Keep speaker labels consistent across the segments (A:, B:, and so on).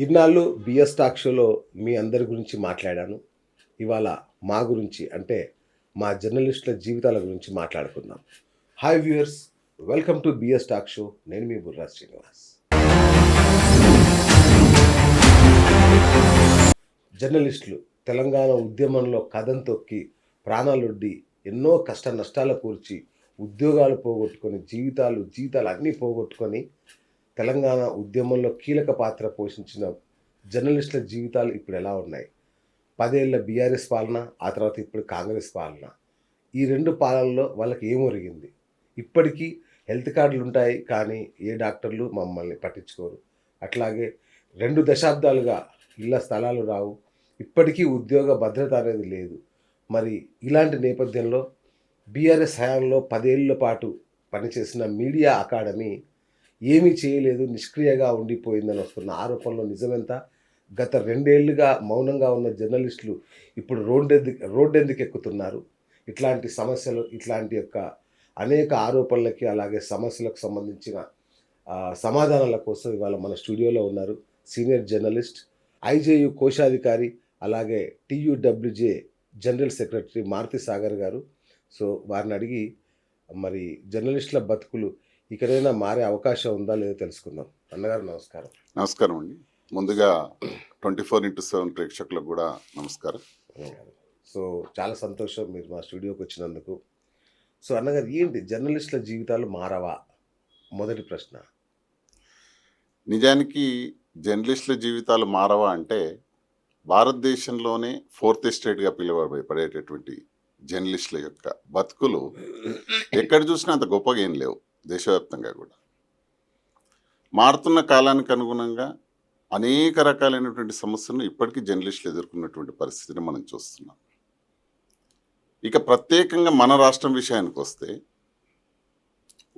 A: ఇన్నాళ్ళు BS talk షోలో మీ అందరి గురించి మాట్లాడాను. ఇవాళ మా గురించి అంటే మా జర్నలిస్టుల జీవితాల గురించి మాట్లాడుకుందాం. Hi viewers, welcome to BS talk show. నేను మీ బుర్రా శ్రీనివాస్. జర్నలిస్టులు తెలంగాణ ఉద్యమంలో కథం తొక్కి ప్రాణాలొడ్డి ఎన్నో కష్ట నష్టాల కూర్చి ఉద్యోగాలు పోగొట్టుకొని జీవితాలు అన్నీ పోగొట్టుకొని తెలంగాణ ఉద్యమంలో కీలక పాత్ర పోషించిన జర్నలిస్టుల జీవితాలు ఇప్పుడు ఎలా ఉన్నాయి? 10 ఏళ్ల బీఆర్ఎస్ పాలన, ఆ తర్వాత ఇప్పుడు కాంగ్రెస్ పాలన. ఈ 2 పాలనలో వాళ్ళకి ఏం ఒరిగింది? ఇప్పటికీ హెల్త్ కార్డులు ఉంటాయి, కానీ ఏ డాక్టర్లు మమ్మల్ని పట్టించుకోరు. అట్లాగే 2 దశాబ్దాలుగా ఇళ్ల స్థలాలు రావు. ఇప్పటికీ ఉద్యోగ భద్రత అనేది లేదు. మరి ఇలాంటి నేపథ్యంలో బీఆర్ఎస్ హయాంలో 10 ఏళ్ల పాటు పనిచేసిన మీడియా అకాడమీ ఏమీ చేయలేదు, నిష్క్రియగా ఉండిపోయిందని వస్తున్న ఆరోపణలో నిజమెంత? గత 2 ఏళ్లుగా మౌనంగా ఉన్న జర్నలిస్టులు ఇప్పుడు రోడ్డెందుకు ఎక్కుతున్నారు? ఇట్లాంటి సమస్యలు, ఇట్లాంటి యొక్క అనేక ఆరోపణలకి అలాగే సమస్యలకు సంబంధించిన సమాధానాల కోసం ఇవాళ మన స్టూడియోలో ఉన్నారు సీనియర్ జర్నలిస్ట్, ఐజేయు కోశాధికారి, అలాగే TUWJ general secretary Maruti Sagar garu. So వారిని అడిగి మరి జర్నలిస్టుల బతుకులు ఇకనైనా మారే అవకాశం ఉందా లేదో తెలుసుకుందాం. అన్నగారు నమస్కారం.
B: నమస్కారం అండి. ముందుగా 24x7 ప్రేక్షకులకు కూడా నమస్కారం.
A: సో చాలా సంతోషం మీరు మా స్టూడియోకి వచ్చినందుకు. సో అన్నగారు, ఏంటి జర్నలిస్టుల జీవితాలు మారవా? మొదటి ప్రశ్న.
B: నిజానికి జర్నలిస్టుల జీవితాలు మారవా అంటే భారతదేశంలోనే 4th ఎస్టేట్గా పిలువబడేటటువంటి జర్నలిస్టుల యొక్క బతుకులు ఎక్కడ చూసినా అంత గొప్పగా ఏం లేవు. దేశవ్యాప్తంగా కూడా మారుతున్న కాలానికి అనుగుణంగా అనేక రకాలైనటువంటి సమస్యలను ఇప్పటికీ జర్నలిస్టులు ఎదుర్కొన్నటువంటి పరిస్థితిని మనం చూస్తున్నాం. ఇక ప్రత్యేకంగా మన రాష్ట్రం విషయానికి వస్తే,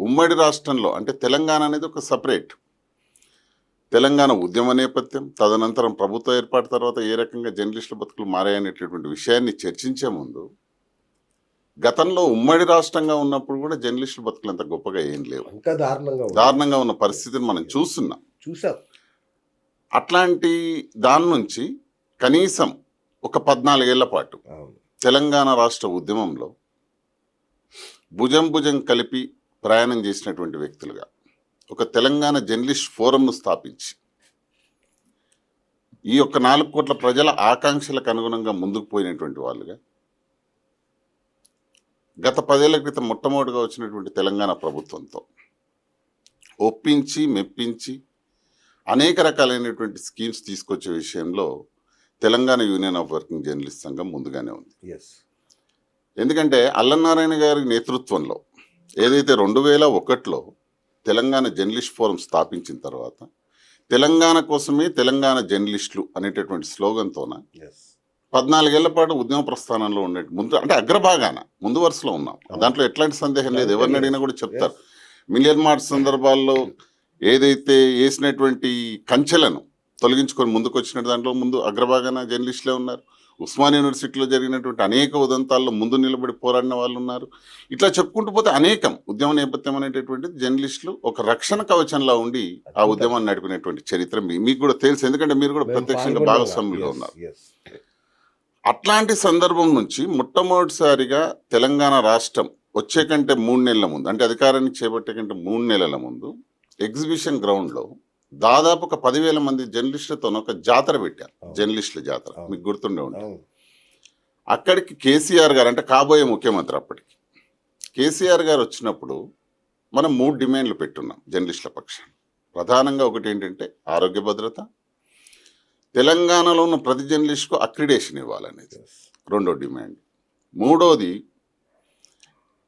B: ఉమ్మడి రాష్ట్రంలో అంటే తెలంగాణ అనేది ఒక సపరేట్. తెలంగాణ ఉద్యమ నేపథ్యం, తదనంతరం ప్రభుత్వ ఏర్పాటు తర్వాత ఏ రకంగా జర్నలిస్టుల బతుకులు మారాయనేటటువంటి విషయాన్ని చర్చించే ముందు, గతంలో ఉమ్మడి రాష్ట్రంగా ఉన్నప్పుడు కూడా జర్నలిస్టుల బతుకులు అంత గొప్పగా ఏం లేవు.
A: ఇంకా
B: దారుణంగా ఉన్న పరిస్థితిని మనం చూసాం. అట్లాంటి దాని నుంచి కనీసం ఒక 14 ఏళ్ల పాటు తెలంగాణ రాష్ట్ర ఉద్యమంలో భుజం కలిపి ప్రయాణం చేసినటువంటి వ్యక్తులుగా ఒక తెలంగాణ జర్నలిస్ట్ ఫోరంను స్థాపించి ఈ యొక్క 4 కోట్ల ప్రజల ఆకాంక్షలకు అనుగుణంగా ముందుకు పోయినటువంటి వాళ్ళుగా, గత 10 ఏళ్ల క్రితం మొట్టమొదటిగా వచ్చినటువంటి తెలంగాణ ప్రభుత్వంతో ఒప్పించి మెప్పించి అనేక రకాలైనటువంటి స్కీమ్స్ తీసుకొచ్చే విషయంలో Telangana union of working journalist సంఘం ముందుగానే ఉంది. ఎందుకంటే అల్లనారాయణ గారి నేతృత్వంలో ఏదైతే 2001లో తెలంగాణ జర్నలిస్ట్ ఫోరం స్థాపించిన తర్వాత తెలంగాణ కోసమే తెలంగాణ జర్నలిస్టులు అనేటటువంటి స్లోగన్తోన 14 ఏళ్ల పాటు ఉద్యమ ప్రస్థానంలో ఉండే ముందు అంటే అగ్రభాగాన ముందు వరుసలో ఉన్నాం. దాంట్లో ఎట్లాంటి సందేహం లేదు. ఎవరిని అడిగినా కూడా చెప్తారు. మిలియన్ మార్చ్ సందర్భాల్లో ఏదైతే వేసినటువంటి కంచెలను తొలగించుకొని ముందుకు వచ్చిన దాంట్లో ముందు అగ్రభాగాన జర్నలిస్టులే ఉన్నారు. ఉస్మానియా యూనివర్సిటీలో జరిగినటువంటి అనేక ఉదంతాల్లో ముందు నిలబడి పోరాడిన వాళ్ళు ఉన్నారు. ఇట్లా చెప్పుకుంటూ పోతే అనేకం ఉద్యమ నేపథ్యం అనేటటువంటిది జర్నలిస్టులు ఒక రక్షణ కవచంలా ఉండి ఆ ఉద్యమాన్ని నడిపినటువంటి చరిత్ర మీకు కూడా తెలుసు. ఎందుకంటే మీరు కూడా ప్రత్యక్షంగా భాగస్వాములుగా ఉన్నారు. అట్లాంటి సందర్భం నుంచి మొట్టమొదటిసారిగా తెలంగాణ రాష్ట్రం వచ్చే కంటే 3 నెలల ముందు, అంటే అధికారాన్ని చేపట్టే కంటే 3 నెలల ముందు ఎగ్జిబిషన్ గ్రౌండ్లో దాదాపు ఒక 10,000 మంది జర్నలిస్టులతో ఒక జాతర పెట్టారు. జర్నలిస్టుల జాతర మీకు గుర్తుండే ఉంటుంది. అక్కడికి కేసీఆర్ గారు, అంటే కాబోయే ముఖ్యమంత్రి అప్పటికి కేసీఆర్ గారు వచ్చినప్పుడు మనం 3 డిమాండ్లు పెట్టున్నాం జర్నలిస్టుల పక్షాన. ప్రధానంగా ఒకటి ఏంటంటే ఆరోగ్య భద్రత, తెలంగాణలో ఉన్న ప్రతి జర్నలిస్టుకు అక్రిడేషన్ ఇవ్వాలనేది రెండో డిమాండ్. మూడోది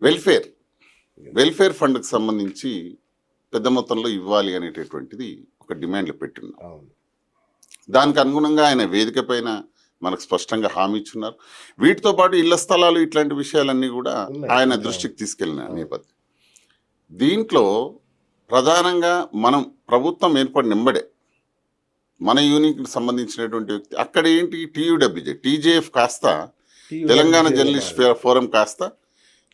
B: వెల్ఫేర్ ఫండ్కి సంబంధించి పెద్ద మొత్తంలో ఇవ్వాలి అనేటటువంటిది ఒక డిమాండ్లు పెట్టున్నాం. దానికి అనుగుణంగా ఆయన వేదిక పైన మనకు స్పష్టంగా హామీ ఇచ్చున్నారు. వీటితో పాటు ఇళ్ల స్థలాలు ఇట్లాంటి విషయాలన్నీ కూడా ఆయన దృష్టికి తీసుకెళ్ళిన నేపథ్యం. దీంట్లో ప్రధానంగా మనం ప్రభుత్వం ఏర్పడిన వెంబడే మన యూనిట్కి సంబంధించినటువంటి వ్యక్తి అక్కడ ఏంటి టీయూడబ్ల్యూజే టీజేఎఫ్ కాస్త తెలంగాణ జర్నలిస్ట్ ఫోరం కాస్త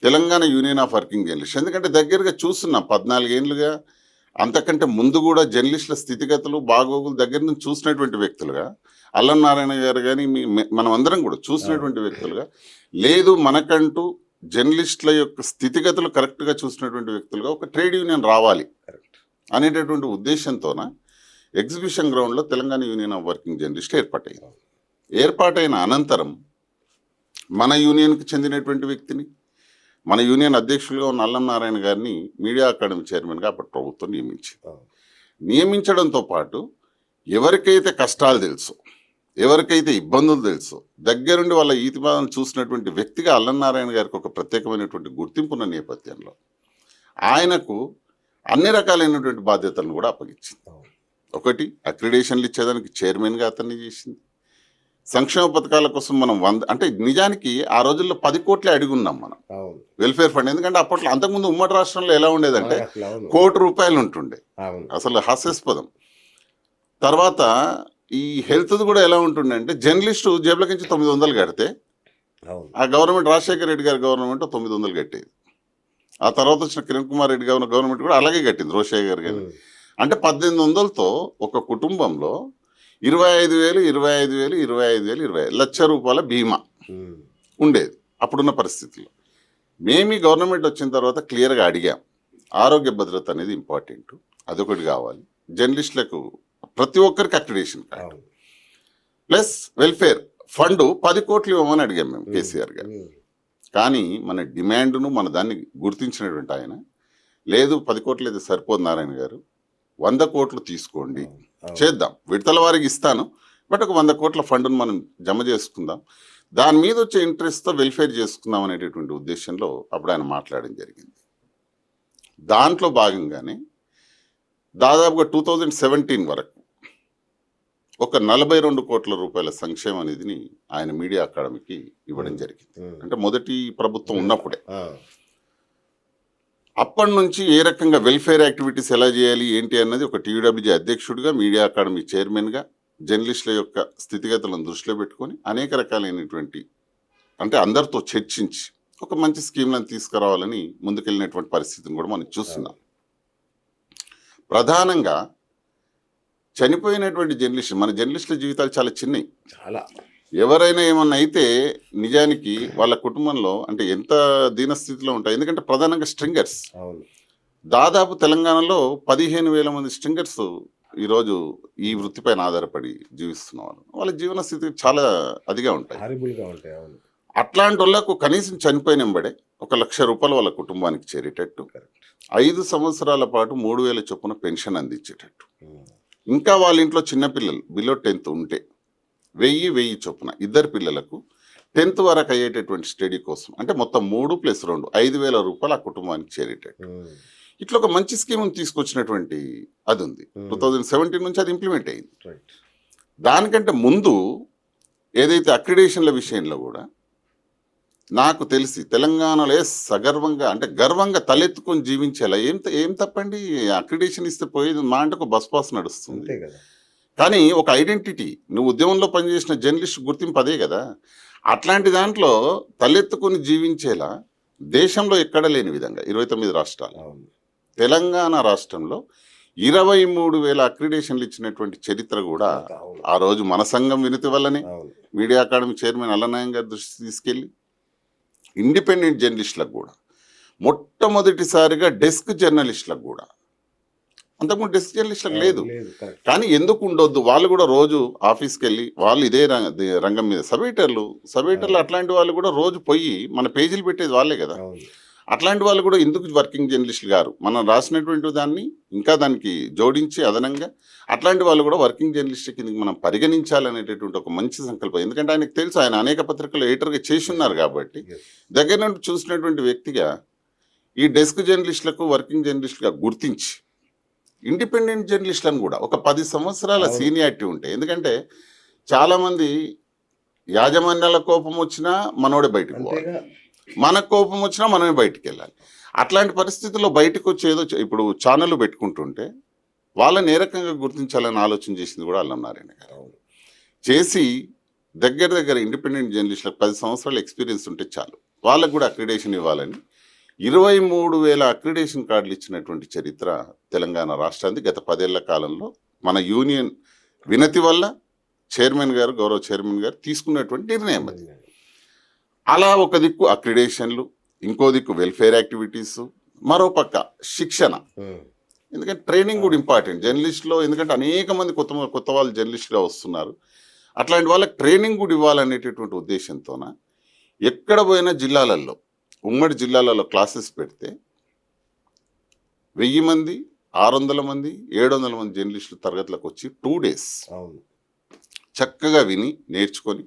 B: Telangana union of working journalist. ఎందుకంటే దగ్గరగా చూస్తున్నాం 14 ఏళ్ళుగా అంతకంటే ముందు కూడా జర్నలిస్టుల స్థితిగతులు బాగోగుల దగ్గర నుంచి చూసినటువంటి వ్యక్తులుగా అల్లం నారాయణ గారు కానీ మనం అందరం కూడా చూసినటువంటి వ్యక్తులుగా, లేదు మనకంటూ జర్నలిస్టుల యొక్క స్థితిగతులు కరెక్ట్గా చూసినటువంటి వ్యక్తులుగా ఒక ట్రేడ్ యూనియన్ రావాలి
A: కరెక్ట్.
B: అనేటటువంటి ఉద్దేశంతోన ఎగ్జిబిషన్ గ్రౌండ్లో Telangana union of working journalist ఏర్పాటైంది. ఏర్పాటైన అనంతరం మన యూనియన్కి చెందినటువంటి వ్యక్తిని, మన యూనియన్ అధ్యక్షులుగా ఉన్న అల్లం నారాయణ గారిని మీడియా అకాడమీ చైర్మన్గా అప్పటి ప్రభుత్వం నియమించింది. నియమించడంతో పాటు ఎవరికైతే కష్టాలు తెలుసు, ఎవరికైతే ఇబ్బందులు తెలుసు, దగ్గరుండి వాళ్ళ ఈతిబాధను చూసినటువంటి వ్యక్తిగా అల్లం నారాయణ గారికి ఒక ప్రత్యేకమైనటువంటి గుర్తింపున్న నేపథ్యంలో ఆయనకు అన్ని రకాలైనటువంటి బాధ్యతలను కూడా అప్పగించింది. ఒకటి, అక్రిడేషన్లు ఇచ్చేదానికి చైర్మన్గా అతన్ని చేసింది. సంక్షేమ పథకాల కోసం మనం అంటే నిజానికి ఆ రోజుల్లో 10 కోట్లే అడుగున్నాం మనం వెల్ఫేర్ ఫండ్. ఎందుకంటే అప్పట్లో అంతకుముందు ఉమ్మడి రాష్ట్రంలో ఎలా ఉండేదంటే ₹1,00,00,000 ఉంటుండే, అసలు హాస్యాస్పదం. తర్వాత ఈ హెల్త్ది కూడా ఎలా ఉంటుండే అంటే జర్నలిస్టు జేబులకి నుంచి 900 కడితే ఆ గవర్నమెంట్ రాజశేఖర రెడ్డి గారి గవర్నమెంట్ 900 కట్టేది. ఆ తర్వాత వచ్చిన కిరణ్ కుమార్ రెడ్డి గారి గవర్నమెంట్ కూడా అలాగే కట్టింది, రోషయ్య గారు కానీ. అంటే 1800తో ఒక కుటుంబంలో 25,000, 25,000, 25,000, 20 లక్ష రూపాయల బీమా ఉండేది అప్పుడున్న పరిస్థితుల్లో. మేమీ గవర్నమెంట్ వచ్చిన తర్వాత క్లియర్గా అడిగాం, ఆరోగ్య భద్రత అనేది ఇంపార్టెంట్, అదొకటి కావాలి. జర్నలిస్టులకు ప్రతి ఒక్కరికి accreditation card plus welfare fund 10 కోట్లు ఇవ్వమని అడిగాం మేము కేసీఆర్ గారు. కానీ మన డిమాండ్ను మన దాన్ని గుర్తించినటువంటి ఆయన, లేదు 10 కోట్లు అయితే సరిపోదు నారాయణ గారు, 100 కోట్లు తీసుకోండి, చేద్దాం, విడతల వారికి ఇస్తాను, బట్ ఒక 100 కోట్ల ఫండ్ను మనం జమ చేసుకుందాం, దాని మీద వచ్చే ఇంట్రెస్ట్తో వెల్ఫేర్ చేసుకుందాం అనేటటువంటి ఉద్దేశంలో అప్పుడు ఆయన మాట్లాడడం జరిగింది. దాంట్లో భాగంగానే దాదాపుగా 2017 వరకు ఒక 42 కోట్ల రూపాయల సంక్షేమ నిధిని ఆయన మీడియా అకాడమీకి ఇవ్వడం జరిగింది. అంటే మొదటి ప్రభుత్వం ఉన్నప్పుడే. అప్పటి నుంచి ఏ రకంగా వెల్ఫేర్ యాక్టివిటీస్ ఎలా చేయాలి ఏంటి అన్నది ఒక టీయూడబ్ల్యూజే అధ్యక్షుడిగా, మీడియా అకాడమీ చైర్మన్గా జర్నలిస్టుల యొక్క స్థితిగతులను దృష్టిలో పెట్టుకొని అనేక రకాలైనటువంటి అంటే అందరితో చర్చించి ఒక మంచి స్కీమ్లను తీసుకురావాలని ముందుకెళ్ళినటువంటి పరిస్థితిని కూడా మనం చూస్తున్నాం. ప్రధానంగా చనిపోయినటువంటి జర్నలిస్టులు, మన జర్నలిస్టుల జీవితాలు చాలా చిన్నవి.
A: చాలా
B: ఎవరైనా ఏమన్నా అయితే నిజానికి వాళ్ళ కుటుంబంలో అంటే ఎంత దీనస్థితిలో ఉంటాయి. ఎందుకంటే ప్రధానంగా స్ట్రింగర్స్, దాదాపు తెలంగాణలో 15,000 మంది స్ట్రింగర్స్ ఈరోజు ఈ వృత్తిపైన ఆధారపడి జీవిస్తున్న వాళ్ళు, వాళ్ళ జీవన స్థితి చాలా అదిగా ఉంటాయి. అట్లాంటి వాళ్ళకు కనీసం చనిపోయినంబడే ₹1,00,000 వాళ్ళ కుటుంబానికి చేరేటట్టు, 5 సంవత్సరాల పాటు 3,000 చొప్పున పెన్షన్ అందించేటట్టు, ఇంకా వాళ్ళ ఇంట్లో చిన్నపిల్లలు బిలో 10th ఉంటే 1,000 చొప్పున ఇద్దరు పిల్లలకు 10th వరకు అయ్యేటటువంటి స్టడీ కోసం, అంటే మొత్తం 3 + 2 ₹5,000 ఆ కుటుంబానికి చేరేటట్టు ఇట్లా ఒక మంచి స్కీమ్ తీసుకొచ్చినటువంటి అది ఉంది. 2017 నుంచి అది ఇంప్లిమెంట్ అయింది. దానికంటే ముందు ఏదైతే అక్రిడేషన్ల విషయంలో కూడా నాకు తెలిసి తెలంగాణలో సగర్వంగా అంటే గర్వంగా తలెత్తుకొని జీవించేలా ఏం తప్పండి, అక్రిడేషన్ ఇస్తే పోయేది మా అంటే ఒక బస్ పాస్ నడుస్తుంది. కానీ ఒక ఐడెంటిటీ, నువ్వు ఉద్యమంలో పనిచేసిన జర్నలిస్ట్ గుర్తింపు అదే కదా. అట్లాంటి దాంట్లో తలెత్తుకొని జీవించేలా దేశంలో ఎక్కడ లేని విధంగా 29 రాష్ట్రాలు, తెలంగాణ రాష్ట్రంలో 23,000 అక్రిడేషన్లు ఇచ్చినటువంటి చరిత్ర కూడా ఆ రోజు మన సంఘం వినతి వల్లనే మీడియా అకాడమీ చైర్మన్ అల్లనాయం గారి దృష్టి తీసుకెళ్ళి ఇండిపెండెంట్ జర్నలిస్టులకు కూడా, మొట్టమొదటిసారిగా డెస్క్ జర్నలిస్టులకు కూడా, అంతకుముందు డెస్క్ జర్నలిస్టులకు లేదు. కానీ ఎందుకు ఉండొద్దు, వాళ్ళు కూడా రోజు ఆఫీస్కి వెళ్ళి వాళ్ళు ఇదే రంగం మీద సబ్ ఎడిటర్లు అట్లాంటి వాళ్ళు కూడా రోజు పోయి మన పేజీలు పెట్టేది వాళ్ళే కదా. అట్లాంటి వాళ్ళు కూడా ఎందుకు వర్కింగ్ జర్నలిస్టులు గారు మనం రాసినటువంటి దాన్ని ఇంకా దానికి జోడించి అదనంగా అట్లాంటి వాళ్ళు కూడా వర్కింగ్ జర్నలిస్ట్ కింద మనం పరిగణించాలనేటటువంటి ఒక మంచి సంకల్పం. ఎందుకంటే ఆయనకు తెలుసు, ఆయన అనేక పత్రికలు ఎడిటర్గా చేసి ఉన్నారు కాబట్టి దగ్గర నుండి చూసినటువంటి వ్యక్తిగా ఈ డెస్క్ జర్నలిస్టులకు వర్కింగ్ జర్నలిస్టులుగా గుర్తించి ఇండిపెండెంట్ జర్నలిస్టులను కూడా ఒక 10 సంవత్సరాల సీనియారిటీ ఉంటాయి. ఎందుకంటే చాలామంది యాజమాన్యాల కోపం వచ్చినా మనోడే బయటకు పోవాలి, మన కోపం వచ్చినా మనమే బయటికి వెళ్ళాలి. అట్లాంటి పరిస్థితుల్లో బయటకు వచ్చేదో ఇప్పుడు ఛానళ్ళు పెట్టుకుంటుంటే వాళ్ళని ఏ రకంగా గుర్తించాలని ఆలోచన చేసింది కూడా అల్లం నారాయణ గారు. చేసి దగ్గర ఇండిపెండెంట్ జర్నలిస్టులకు 10 సంవత్సరాల ఎక్స్పీరియన్స్ ఉంటే చాలు, వాళ్ళకు కూడా అక్రిడేషన్ ఇవ్వాలని 23,000 అక్రిడేషన్ కార్డులు ఇచ్చినటువంటి చరిత్ర తెలంగాణ రాష్ట్రానికి గత 10 ఏళ్ల కాలంలో మన యూనియన్ వినతి వల్ల గౌరవ చైర్మన్ గారు తీసుకున్నటువంటి నిర్ణయం అది. అలా ఒక దిక్కు అక్రిడేషన్లు, ఇంకో దిక్కు వెల్ఫేర్ యాక్టివిటీస్, మరో పక్క శిక్షణ. ఎందుకంటే ట్రైనింగ్ కూడా ఇంపార్టెంట్ జర్నలిస్ట్లో. ఎందుకంటే అనేక మంది కొత్త వాళ్ళు జర్నలిస్ట్గా వస్తున్నారు. అట్లాంటి వాళ్ళకి ట్రైనింగ్ కూడా ఇవ్వాలనేటటువంటి ఉద్దేశంతోన ఎక్కడ పోయినా జిల్లాలలో, ఉమ్మడి జిల్లాలలో క్లాసెస్ పెడితే 1000 మంది, 600 మంది, 700 మంది జర్నలిస్టులు తరగతులకు వచ్చి 2 days చక్కగా విని నేర్చుకొని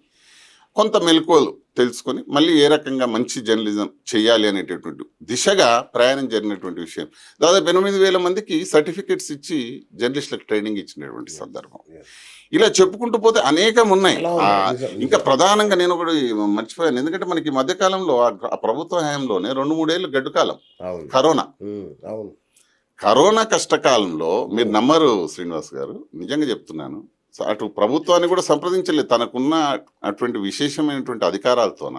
B: కొంత మెలకువలు తెలుసుకొని మళ్ళీ ఏ రకంగా మంచి జర్నలిజం చేయాలి అనేటటువంటి దిశగా ప్రయాణం జరిగినటువంటి విషయం. దాదాపు 8,000 మందికి సర్టిఫికెట్స్ ఇచ్చి జర్నలిస్టులకు ట్రైనింగ్ ఇచ్చినటువంటి సందర్భం. ఇలా చెప్పుకుంటూ పోతే అనేకం ఉన్నాయి. ఇంకా ప్రధానంగా నేను ఒకటి మర్చిపోయాను. ఎందుకంటే మనకి మధ్యకాలంలో ఆ ప్రభుత్వ హయాంలోనే 2-3 ఏళ్ళు గడ్డు కాలం కరోనా కష్టకాలంలో మీరు నమ్మరు శ్రీనివాస్ గారు, నిజంగా చెప్తున్నాను. అటు ప్రభుత్వాన్ని కూడా సంప్రదించలేదు. తనకున్న అటువంటి విశేషమైనటువంటి అధికారాలతోన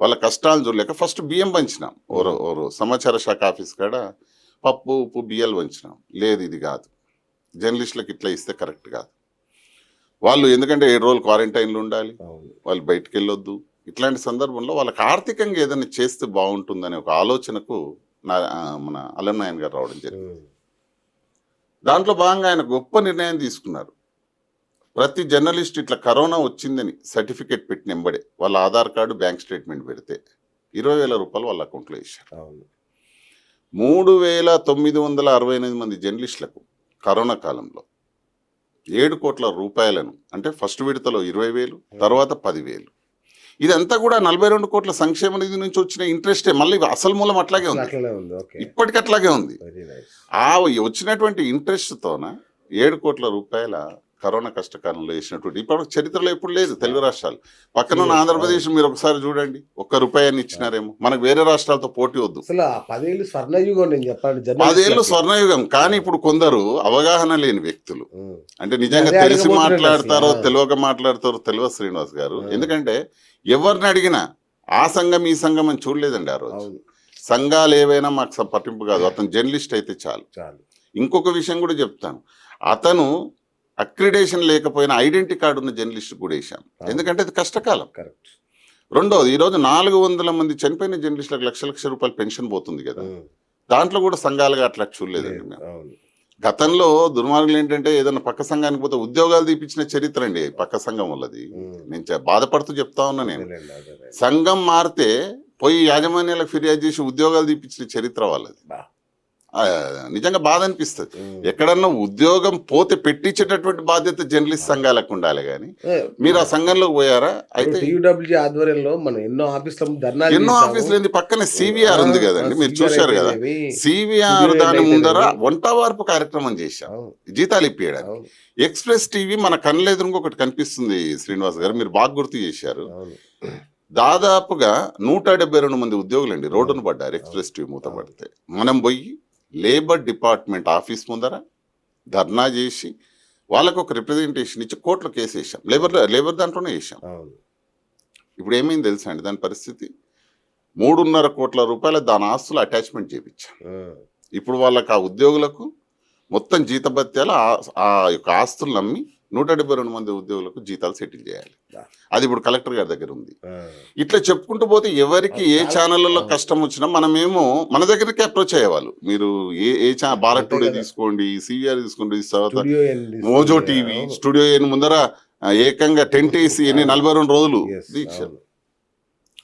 B: వాళ్ళ కష్టాలు చూడలేక ఫస్ట్ బియ్యం పంచినాం. ఓరు సమాచార శాఖ ఆఫీస్ కాడ పప్పు, ఉప్పు, బియ్యాలు పంచినాం. లేదు, ఇది కాదు, జర్నలిస్టులకు ఇట్లా ఇస్తే కరెక్ట్ కాదు. వాళ్ళు ఎందుకంటే 7 రోజులు క్వారంటైన్లో ఉండాలి, వాళ్ళు బయటకు వెళ్ళొద్దు. ఇట్లాంటి సందర్భంలో వాళ్ళకి ఆర్థికంగా ఏదైనా చేస్తే బాగుంటుందనే ఒక ఆలోచనకు మన అలన్నాయన్ గారు రావడం జరిగింది. దాంట్లో భాగంగా ఆయన గొప్ప నిర్ణయం తీసుకున్నారు. ప్రతి జర్నలిస్ట్ ఇట్లా కరోనా వచ్చిందని సర్టిఫికేట్ పెట్టిన ఎంబడే వాళ్ళ ఆధార్ కార్డు, బ్యాంక్ స్టేట్మెంట్ పెడితే 20,000 రూపాయలు వాళ్ళ అకౌంట్లో వేశారు. 3,968 మంది జర్నలిస్టులకు కరోనా కాలంలో 7 కోట్ల రూపాయలను, అంటే ఫస్ట్ విడతలో 20,000, తర్వాత 10,000. ఇదంతా కూడా 42 కోట్ల సంక్షేమ నిధి నుంచి వచ్చిన ఇంట్రెస్టే. మళ్ళీ అసలు మూలం అట్లాగే ఉంది, ఇప్పటికి అట్లాగే ఉంది. ఆ వచ్చినటువంటి ఇంట్రెస్ట్తోన 7 కోట్ల రూపాయల కరోనా కష్టకాలంలో వేసినటువంటి ఇప్పుడు చరిత్రలో ఎప్పుడు లేదు. తెలుగు రాష్ట్రాలు పక్కన ఉన్న ఆంధ్రప్రదేశ్ మీరు ఒకసారి చూడండి, ₹1 ఇచ్చినారేమో. మనకు వేరే రాష్ట్రాలతో పోటీ వద్దు.
A: 10 ఏళ్ళు స్వర్ణయుగం, నేను చెప్పండి
B: 10 ఏళ్ళు స్వర్ణయుగం. కానీ ఇప్పుడు కొందరు అవగాహన లేని వ్యక్తులు, అంటే నిజంగా తెలిసి మాట్లాడతారో తెలియక మాట్లాడతారో తెలియదు శ్రీనివాస్ గారు. ఎందుకంటే ఎవరిని అడిగినా ఆ సంఘం ఈ సంఘం అని చూడలేదండి ఆ రోజు. సంఘాలు ఏవైనా మాకు పట్టింపు కాదు, అతను జర్నలిస్ట్ అయితే చాలు. ఇంకొక విషయం కూడా చెప్తాను, అతను అక్రిడేషన్ లేకపోయినా ఐడెంటిటీ కార్డు ఉన్న జర్నలిస్ట్ కూడా వేసాం. ఎందుకంటే అది కష్టకాలం. రెండోది, ఈరోజు 400 మంది చనిపోయిన జర్నలిస్టులకు లక్ష రూపాయలు పెన్షన్ పోతుంది కదా, దాంట్లో కూడా సంఘాలుగా అట్లా చూడలేదండి మేము. గతంలో దుర్మార్గులు ఏంటంటే ఏదైనా పక్క సంఘానికి పోతే ఉద్యోగాలు తీపించిన చరిత్ర అండి పక్క సంఘం వల్లది. నేను బాధపడుతూ చెప్తా ఉన్నా, నేను సంఘం మారితే పోయి యాజమాన్యాలకు ఫిర్యాదు చేసి ఉద్యోగాలు తీపించిన చరిత్ర వాళ్ళది. నిజంగా బాధ అనిపిస్తుంది. ఎక్కడన్నా ఉద్యోగం పోతే పెట్టించేటటువంటి బాధ్యత జర్నలిస్ట్ సంఘాలకు ఉండాలి. కానీ మీరు ఆ సంఘంలోకి పోయారా? అయితే
A: ఆధ్వర్యంలో మనం ఎన్నో
B: ఆఫీసులు ఏంది, పక్కన సివిఆర్ ఉంది కదండి, మీరు చూశారు కదా. సివిఆర్ దాని ముందర వంట వార్పు కార్యక్రమం చేశాం, జీతాలు ఇప్పించడానికి. ఎక్స్ప్రెస్ టీవీ మన కళ్ళెదురుగా ఒకటి కనిపిస్తుంది శ్రీనివాస్ గారు, మీరు బాగా గుర్తు చేశారు. దాదాపుగా 172 మంది ఉద్యోగులు అండి రోడ్డును పడ్డారు ఎక్స్ప్రెస్ టీవీ మూతపడితే. మనం పోయి లేబర్ డిపార్ట్మెంట్ ఆఫీస్ ముందర ధర్నా చేసి వాళ్ళకు ఒక రిప్రజెంటేషన్ ఇచ్చి కోర్టులో కేసు వేసాం. లేబర్ దాంట్లోనే వేసాం. ఇప్పుడు ఏమైంది తెలుసా అండి దాని పరిస్థితి? 3.5 కోట్ల రూపాయల దాని ఆస్తులు అటాచ్మెంట్ చేయించాం. ఇప్పుడు వాళ్ళకి ఆ ఉద్యోగులకు మొత్తం జీతభత్యాలు ఆ యొక్క ఆస్తులు నమ్మి 172 మంది ఉద్యోగులకు జీతాలు సెటిల్ చేయాలి. అది ఇప్పుడు కలెక్టర్ గారి దగ్గర ఉంది. ఇట్లా చెప్పుకుంటూ పోతే ఎవరికి ఏ ఛానళ్లలో కష్టం వచ్చినా మనమేమో మన దగ్గరికి అప్రోచ్ అయ్యేవాళ్ళు. మీరు ఏ భారత్ టుడే తీసుకోండి, సివిఆర్ తీసుకోండి, తర్వాత మోజో టీవీ, స్టూడియో ఎన్ ముందర ఏకంగా టెంట్ వేసి 42 రోజులు దీక్షలు.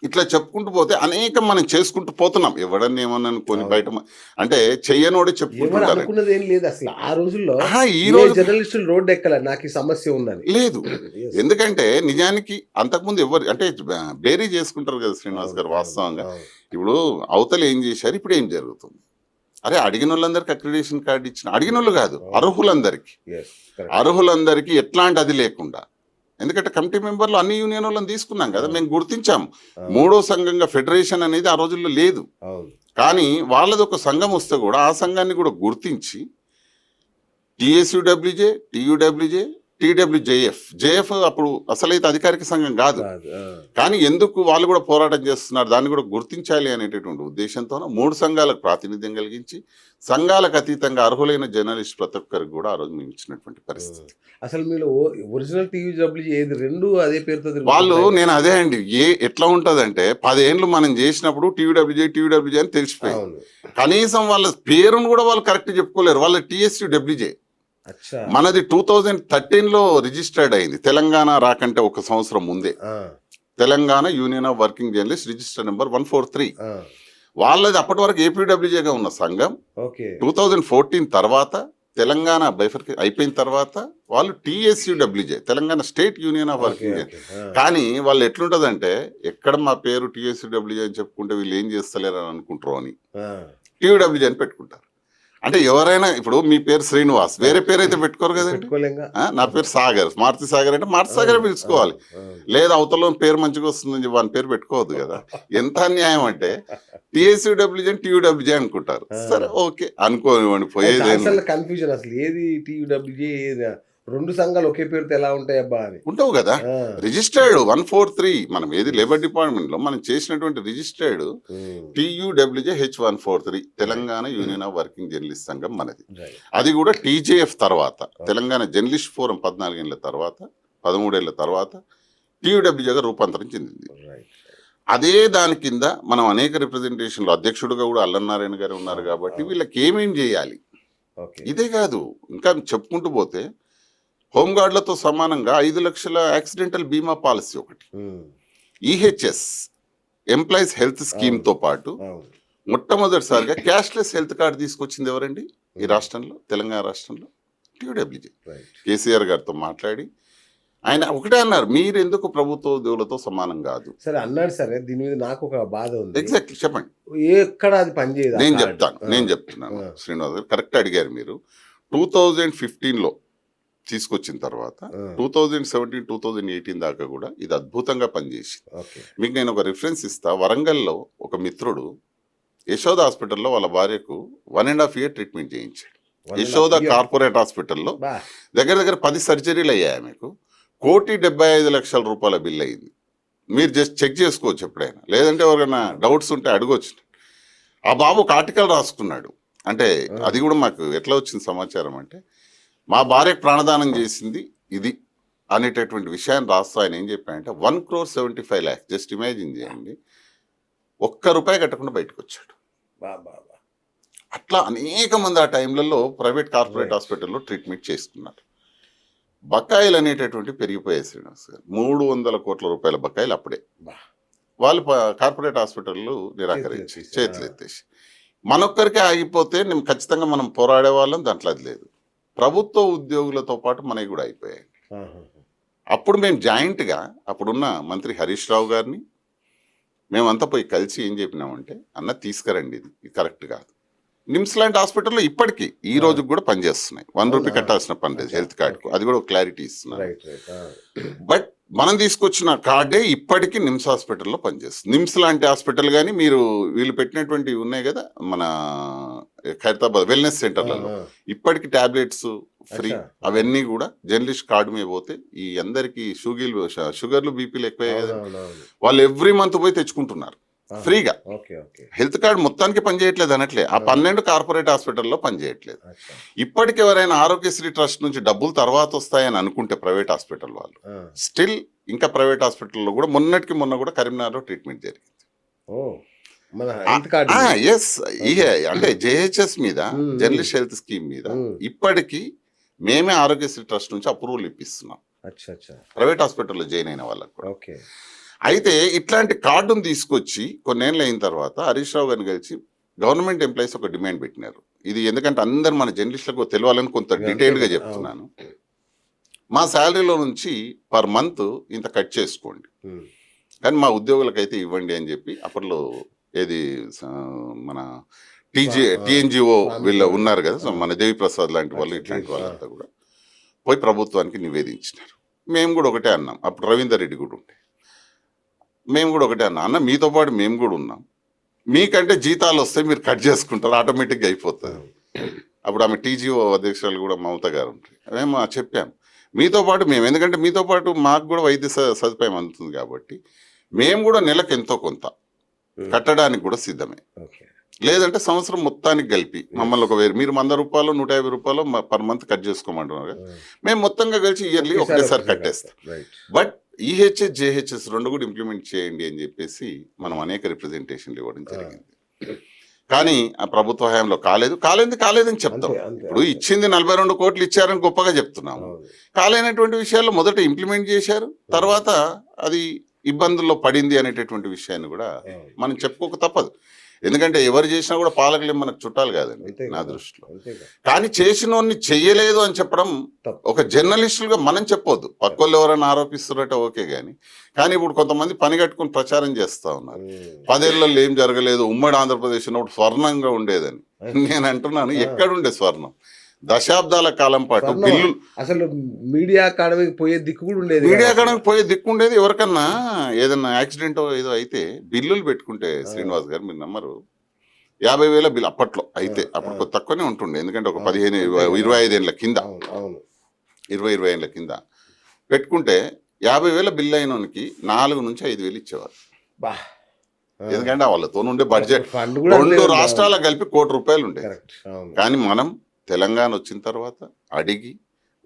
B: ఇట్లా చెప్పుకుంటూ పోతే అనేకం మనం చేసుకుంటూ పోతున్నాం. ఎవడన్నా ఏమన్నా అనుకోని బయట అంటే చెయ్యనోడే చెప్పుకుంటున్నారు.
A: ఆ రోజుల్లో ఈ రోజు జర్నలిస్టులు రోడ్డు ఎక్కాలి నాకు ఈ సమస్య ఉందని
B: లేదు. ఎందుకంటే నిజానికి అంతకుముందు ఎవరు అంటే బేరీ చేసుకుంటారు కదా శ్రీనివాస్ గారు. వాస్తవంగా ఇప్పుడు అవతల ఏం చేశారు, ఇప్పుడు ఏం జరుగుతుంది? అరే అడిగిన వాళ్ళందరికీ అక్రిడేషన్ కార్డు ఇచ్చిన, అడిగిన వాళ్ళు కాదు అర్హులందరికీ ఎట్లాంటి అది లేకుండా. ఎందుకంటే కమిటీ మెంబర్లు అన్ని యూనియన్ వాళ్ళని తీసుకున్నాం కదా, మేము గుర్తించాం. 3వ సంఘంగా ఫెడరేషన్ అనేది ఆ రోజుల్లో లేదు. కానీ వాళ్ళది ఒక సంఘం వస్తే కూడా ఆ సంఘాన్ని కూడా గుర్తించి టీఎస్యూడబ్ల్యూజే, టీయూడబ్ల్యూజే, జేఎఫ్ అప్పుడు అసలైతే అధికారిక సంఘం కాదు.
A: కాదు.
B: కానీ ఎందుకు వాళ్ళు కూడా పోరాటం చేస్తున్నారు, దాన్ని కూడా గుర్తించాలి అనేటటువంటి ఉద్దేశంతో 3 సంఘాలకు ప్రాతినిధ్యం కలిగించి సంఘాలకు అతీతంగా అర్హులైన జర్నలిస్ట్ ప్రతి ఒక్కరికి కూడా ఆ రోజు మేము ఇచ్చినటువంటి పరిస్థితి.
A: అసలు మీరు ఒరిజినల్ టీయూడబ్ల్యూజీ ఏది రెండు అదే పేరుతో
B: వాళ్ళు
A: తిరుగుతున్నాయి.
B: నేను అదే అండి ఎట్లా ఉంటదంటే 10 ఏండ్లు మనం చేసినప్పుడు టీయూడబ్ల్యూజే అని తెలిసిపోయింది.
A: అవును.
B: కనీసం వాళ్ళ పేరును కూడా వాళ్ళు కరెక్ట్ చెప్పుకోలేరు. వాళ్ళ టీఎస్యూడబ్ల్యూజే
A: అచ్చా.
B: మనది 2013లో రిజిస్టర్డ్ అయింది. తెలంగాణ రాకంటే ఒక సంవత్సరం ముందే
A: ఆ,
B: Telangana union of working journalist register number 143.
A: ఆ,
B: వాళ్ళది అప్పటి వరకు ఏపీడబ్ల్యూజేగా ఉన్న సంఘం
A: ఓకే.
B: 2014 తర్వాత తెలంగాణ బైఫర్కేషన్ అయిపోయిన తర్వాత వాళ్ళు TSUWJ Telangana state union of
A: okay,
B: working
A: okay.
B: Journalist. కానీ వాళ్ళు ఎట్లుంటదంటే ఎక్కడ మా పేరు టీఎస్యూడబ్ల్యూజే అని చెప్పుకుంటే వీళ్ళు ఏం చేస్తలేరు అని అనుకుంటారు అని
A: ఆ,
B: టీయూడబ్ల్యూజే అని పెట్టుకుంటారు. అంటే ఎవరైనా ఇప్పుడు మీ పేరు శ్రీనివాస్ వేరే పేరు అయితే పెట్టుకోరు కదండి.
A: పెట్టుకోలేంగా.
B: నా పేరు సాగర్, మారుతి సాగర్ అంటే మారుతి సాగర్ పిలుచుకోవాలి. లేదా అవతల పేరు మంచిగా వస్తుందని చెప్పి వాని పేరు పెట్టుకోవద్దు కదా. ఎంత అన్యాయం అంటే టీఎస్యూడబ్ల్యూజే టీయూడబ్ల్యూజే అనుకుంటారు. సరే ఓకే అనుకోనివ్వండి, పోయేది
A: అసలు కన్ఫ్యూజన్ అసలు ఏది టీయూడబ్ల్యూజీ ఏది రెండు సంఘాలు ఒకే పేరుతో ఎలా ఉంటాయి అబ్బా అని.
B: ఉండవు కదా.
A: ఆ,
B: రిజిస్టర్డ్ 143 మనం ఏది లేబర్ డిపార్ట్మెంట్ లో మనం చేసినటువంటి registered TUWJ H143 Telangana union of working journalist సంఘం మనది.
A: రైట్.
B: అది కూడా టీజేఎఫ్ తర్వాత తెలంగాణ జర్నలిస్ట్ ఫోరం 14 ఏళ్ల తర్వాత 13 ఏళ్ల తర్వాత టీయూడబ్ల్యూజేగా రూపాంతరం చెందింది.
A: రైట్.
B: అదే దాని కింద మనం అనేక రిప్రజెంటేషన్లు అధ్యక్షుడుగా కూడా అల్లనారాయణ గారు ఉన్నారు కాబట్టి వీళ్ళకి ఏమేం చేయాలి
A: ఓకే.
B: ఇదే కాదు ఇంకా చెప్పుకుంటూ పోతే హోంగార్డులతో సమానంగా 5 లక్షల యాక్సిడెంటల్ బీమా పాలసీ ఒకటి, ఈహెచ్ఎస్ ఎంప్లాయీస్ హెల్త్ స్కీమ్ తో పాటు
A: అవును.
B: మొట్టమొదటిసారిగా క్యాష్లెస్ హెల్త్ కార్డు తీసుకొచ్చింది ఎవరండి ఈ రాష్ట్రంలో, తెలంగాణ రాష్ట్రంలో? టీయూడబ్ల్యూజే.
A: రైట్.
B: కేసీఆర్ గారితో మాట్లాడి ఆయన ఒకటే అన్నారు, మీరెందుకు ప్రభుత్వ ఉద్యోగులతో సమానం కాదు.
A: సరే అన్నాడు. సరే దీని మీద నాకు ఒక బాధ ఉంది.
B: ఎగ్జాక్ట్లీ చెప్పండి.
A: ఎక్కడ అది పనిచేయదు ఆ
B: నేను
A: కార్డు.
B: చెప్తున్నాను
A: ఆ.
B: శ్రీనివాస్ గారు కరెక్ట్ అడిగారు మీరు. 2015లో తీసుకొచ్చిన తర్వాత 2017 2018 దాకా కూడా ఇది అద్భుతంగా పనిచేసింది.
A: ఓకే.
B: మీకు నేను ఒక రిఫరెన్స్ ఇస్తా. వరంగల్లో ఒక మిత్రుడు యశోద హాస్పిటల్లో వాళ్ళ భార్యకు 1.5 year ట్రీట్మెంట్ చేయించాడు.
A: 1.5
B: యశోద
A: year.
B: కార్పొరేట్ హాస్పిటల్లో
A: బా.
B: దగ్గర 10 సర్జరీలు అయ్యాయి. మీకు 1,75,00,000 రూపాయల బిల్ అయింది. మీరు జస్ట్ చెక్ చేసుకోవచ్చు ఎప్పుడైనా, లేదంటే ఎవరైనా డౌట్స్ ఉంటే అడగొచ్చు. ఆ బాబు ఒక ఆర్టికల్ రాసుకున్నాడు. అంటే అది కూడా మాకు ఎట్లా వచ్చింది సమాచారం అంటే, మా భార్యకు ప్రాణదానం చేసింది ఇది అనేటటువంటి విషయాన్ని రాస్తూ ఆయన ఏం చెప్పాడంటే 1,75,00,000 జస్ట్ ఇమాజిన్ చేయండి, ₹1 కట్టకుండా బయటకు వచ్చాడు.
A: బా బా బా.
B: అట్లా అనేక మంది ఆ టైంలలో ప్రైవేట్ కార్పొరేట్ హాస్పిటల్లో ట్రీట్మెంట్ చేసుకున్నారు. బకాయిలు అనేటటువంటి పెరిగిపోయాయి శ్రీనివాస్ గారు. 300 కోట్ల రూపాయల బకాయిలు అప్పుడే
A: బా.
B: వాళ్ళు కార్పొరేట్ హాస్పిటల్లో నిరాకరించి
A: చేతులు
B: చేతులు ఎత్తేసి మనొక్కరికే ఆగిపోతే నేను ఖచ్చితంగా మనం పోరాడే వాళ్ళం, దాంట్లో అది లేదు. ప్రభుత్వ ఉద్యోగులతో పాటు మనవి కూడా అయిపోయాయి.
A: ఆహా.
B: అప్పుడు మేము జాయింట్గా అప్పుడున్న మంత్రి హరీష్ రావు గారిని మేమంతా పోయి కలిసి ఏం చెప్పినామంటే, అన్న తీసుకురండి, ఇది కరెక్ట్ కాదు. నిమ్స్ లాంటి హాస్పిటల్లో ఇప్పటికీ ఈ రోజు కూడా పనిచేస్తున్నాయి. ₹1 కట్టాల్సిన పని లేదు హెల్త్ కార్డుకు, అది కూడా క్లారిటీ ఇస్తున్నారు.
A: Right right.
B: బట్ మనం తీసుకొచ్చిన కార్డే ఇప్పటికీ నిమ్స్ హాస్పిటల్లో పనిచేస్తుంది. నిమ్స్ లాంటి హాస్పిటల్ కానీ మీరు వీళ్ళు పెట్టినటువంటి ఉన్నాయి కదా మన ఖైరతాబాద్ వెల్నెస్ సెంటర్లలో ఇప్పటికీ టాబ్లెట్స్ ఫ్రీ, అవన్నీ కూడా జర్నలిస్ట్ కార్డు మీద పోతే ఈ అందరికి షుగర్లు బీపీలు ఎక్కువయ్యాయి కదా, వాళ్ళు ఎవ్రీ మంత్ పోయి తెచ్చుకుంటున్నారు ఫ్రీగా.
A: Okay okay.
B: హెల్త్ కార్డు మొత్తానికి పనిచేయట్లేదు అనట్లే, ఆ 12 కార్పొరేట్ హాస్పిటల్లో పనిచేయట్లేదు.
A: అచ్చా.
B: ఇప్పటికి ఎవరైనా ఆరోగ్యశ్రీ ట్రస్ట్ నుంచి డబ్బులు తర్వాత వస్తాయని అనుకుంటే ప్రైవేట్ హాస్పిటల్ వాళ్ళు స్టిల్ ఇంకా ప్రైవేట్ హాస్పిటల్లో కూడా మొన్న కూడా కరీంనగర్లో ట్రీట్మెంట్ జరిగింది.
A: ఓ మన హెల్త్ కార్డు.
B: ఎస్, అంటే జేహెచ్ఎస్ మీద జర్నలిస్ట్ హెల్త్ స్కీమ్ మీద ఇప్పటికీ మేమే ఆరోగ్యశ్రీ ట్రస్ట్ నుంచి అప్రూవల్ ఇప్పిస్తున్నాం
A: అచ్చా అచ్చా.
B: ప్రైవేట్ హాస్పిటల్లో జాయిన్ అయిన వాళ్ళకి కూడా.
A: ఓకే.
B: అయితే ఇట్లాంటి కార్డును తీసుకొచ్చి కొన్నేళ్ళు అయిన తర్వాత హరీష్ రావు గారిని కలిసి గవర్నమెంట్ ఎంప్లాయీస్ ఒక డిమాండ్ పెట్టినారు. ఇది ఎందుకంటే అందరు మన జర్నలిస్టులకు తెలియాలని కొంత డీటెయిల్గా చెప్తున్నాను. మా శాలరీలో నుంచి పర్ మంత్ ఇంత కట్ చేసుకోండి, కానీ మా ఉద్యోగులకైతే ఇవ్వండి అని చెప్పి అప్పట్లో ఏది మన టీఎన్జిఓ వీళ్ళు ఉన్నారు కదా, సో మన దేవిప్రసాద్ లాంటి వాళ్ళు ఇట్లాంటి వాళ్ళంతా కూడా పోయి ప్రభుత్వానికి నివేదించినారు. మేము కూడా ఒకటే అన్నాం, అప్పుడు రవీందర్ రెడ్డి కూడా ఉండే, మేము కూడా ఒకటే అన్నాం, అన్న మీతో పాటు మేము కూడా ఉన్నాం, మీకంటే జీతాలు వస్తే మీరు కట్ చేసుకుంటారు, ఆటోమేటిక్గా అయిపోతుంది. అప్పుడు ఆమె టీజీఓ అధ్యక్షురాలు కూడా మమత గారు ఉంటారు. మేము చెప్పాం, మీతో పాటు మేము, ఎందుకంటే మీతో పాటు మాకు కూడా వైద్య సదుపాయం అందుతుంది కాబట్టి మేము కూడా నెలకు ఎంతో కొంత కట్టడానికి కూడా సిద్ధమే.
A: ఓకే.
B: లేదంటే సంవత్సరం మొత్తానికి కలిపి మమ్మల్ని ఒక మీరు 100 రూపాయలు 150 రూపాయలు పర్ మంత్ కట్ చేసుకోమంటున్నారు కదా, మేము మొత్తంగా కలిసి ఇయర్లీ ఒకటేసారి కట్టేస్తాం.
A: రైట్.
B: బట్ ఈహెచ్ఎస్ జేహెచ్ఎస్ రెండు కూడా ఇంప్లిమెంట్ చేయండి అని చెప్పేసి మనం అనేక రిప్రజెంటేషన్లు ఇవ్వడం జరిగింది. కానీ ఆ ప్రభుత్వ హయాంలో కాలేదని చెప్తాం.
A: అంతే, అంతే,
B: ఇప్పుడు
A: అంతే.
B: ఇచ్చింది 42 కోట్లు ఇచ్చారని గొప్పగా చెప్తున్నాము.
A: అవును.
B: కాలేనటువంటి విషయాల్లో మొదట ఇంప్లిమెంట్ చేశారు, తర్వాత అది ఇబ్బందుల్లో పడింది అనేటటువంటి విషయాన్ని కూడా
A: అవును.
B: మనం చెప్పుకోక తప్పదు. ఎందుకంటే ఎవరు చేసినా కూడా పాలకులు మనకు చుట్టాలు కాదండి
A: అంతే
B: నా
A: కదా.
B: దృష్టిలో.
A: అంతే కదా.
B: కానీ చేసినోన్ని చెయ్యలేదు అని చెప్పడం
A: తప్పు.
B: ఒక జర్నలిస్టులుగా మనం చెప్పొద్దు. పక్కోళ్ళు ఎవరైనా ఆరోపిస్తున్నట్టే ఓకే, కానీ ఇప్పుడు కొంతమంది పని కట్టుకుని ప్రచారం చేస్తా ఉన్నారు. 10 ఏళ్లలో ఏం జరగలేదు, ఉమ్మడి ఆంధ్రప్రదేశ్ ఉన్నప్పుడు స్వర్ణంగా ఉండేదని. నేను అంటున్నాను, ఎక్కడుండే స్వర్ణం? దశాబ్దాల కాలం పాటు
A: స్వర్ణం.
B: బిల్లులు,
A: అసలు మీడియా అకాడమీకి పోయే దిక్కు కూడా ఉండేది
B: మీడియా
A: కాదు.
B: కాడకు పోయే దిక్కు ఉండేది. ఎవరికన్నా ఏదన్నా యాక్సిడెంట్ ఏదో అయితే బిల్లులు పెట్టుకుంటే, శ్రీనివాస్ గారు మీరు నమ్మరు, 50,000 బిల్లు అప్పట్లో అయితే. అప్పుడు కొంచెం తక్కువనే ఉంటుండే, ఎందుకంటే ఒక 15-25 ఏళ్ళ కింద,
A: అవును, అవును.
B: 20 ఏళ్ళ కింద పెట్టుకుంటే 50,000 బిల్లు అయినోనికి 4 నుంచి 5,000 ఇచ్చేవారు.
A: బా.
B: ఎందుకంటే వాళ్ళతో ఉండే బడ్జెట్
A: ఫండ్ కూడా
B: 2
A: లేదు.
B: రాష్ట్రాలకు కలిపి ₹1,00,00,000 ఉండేది.
A: కరెక్ట్. అవును.
B: కానీ మనం తెలంగాణ వచ్చిన తర్వాత అడిగి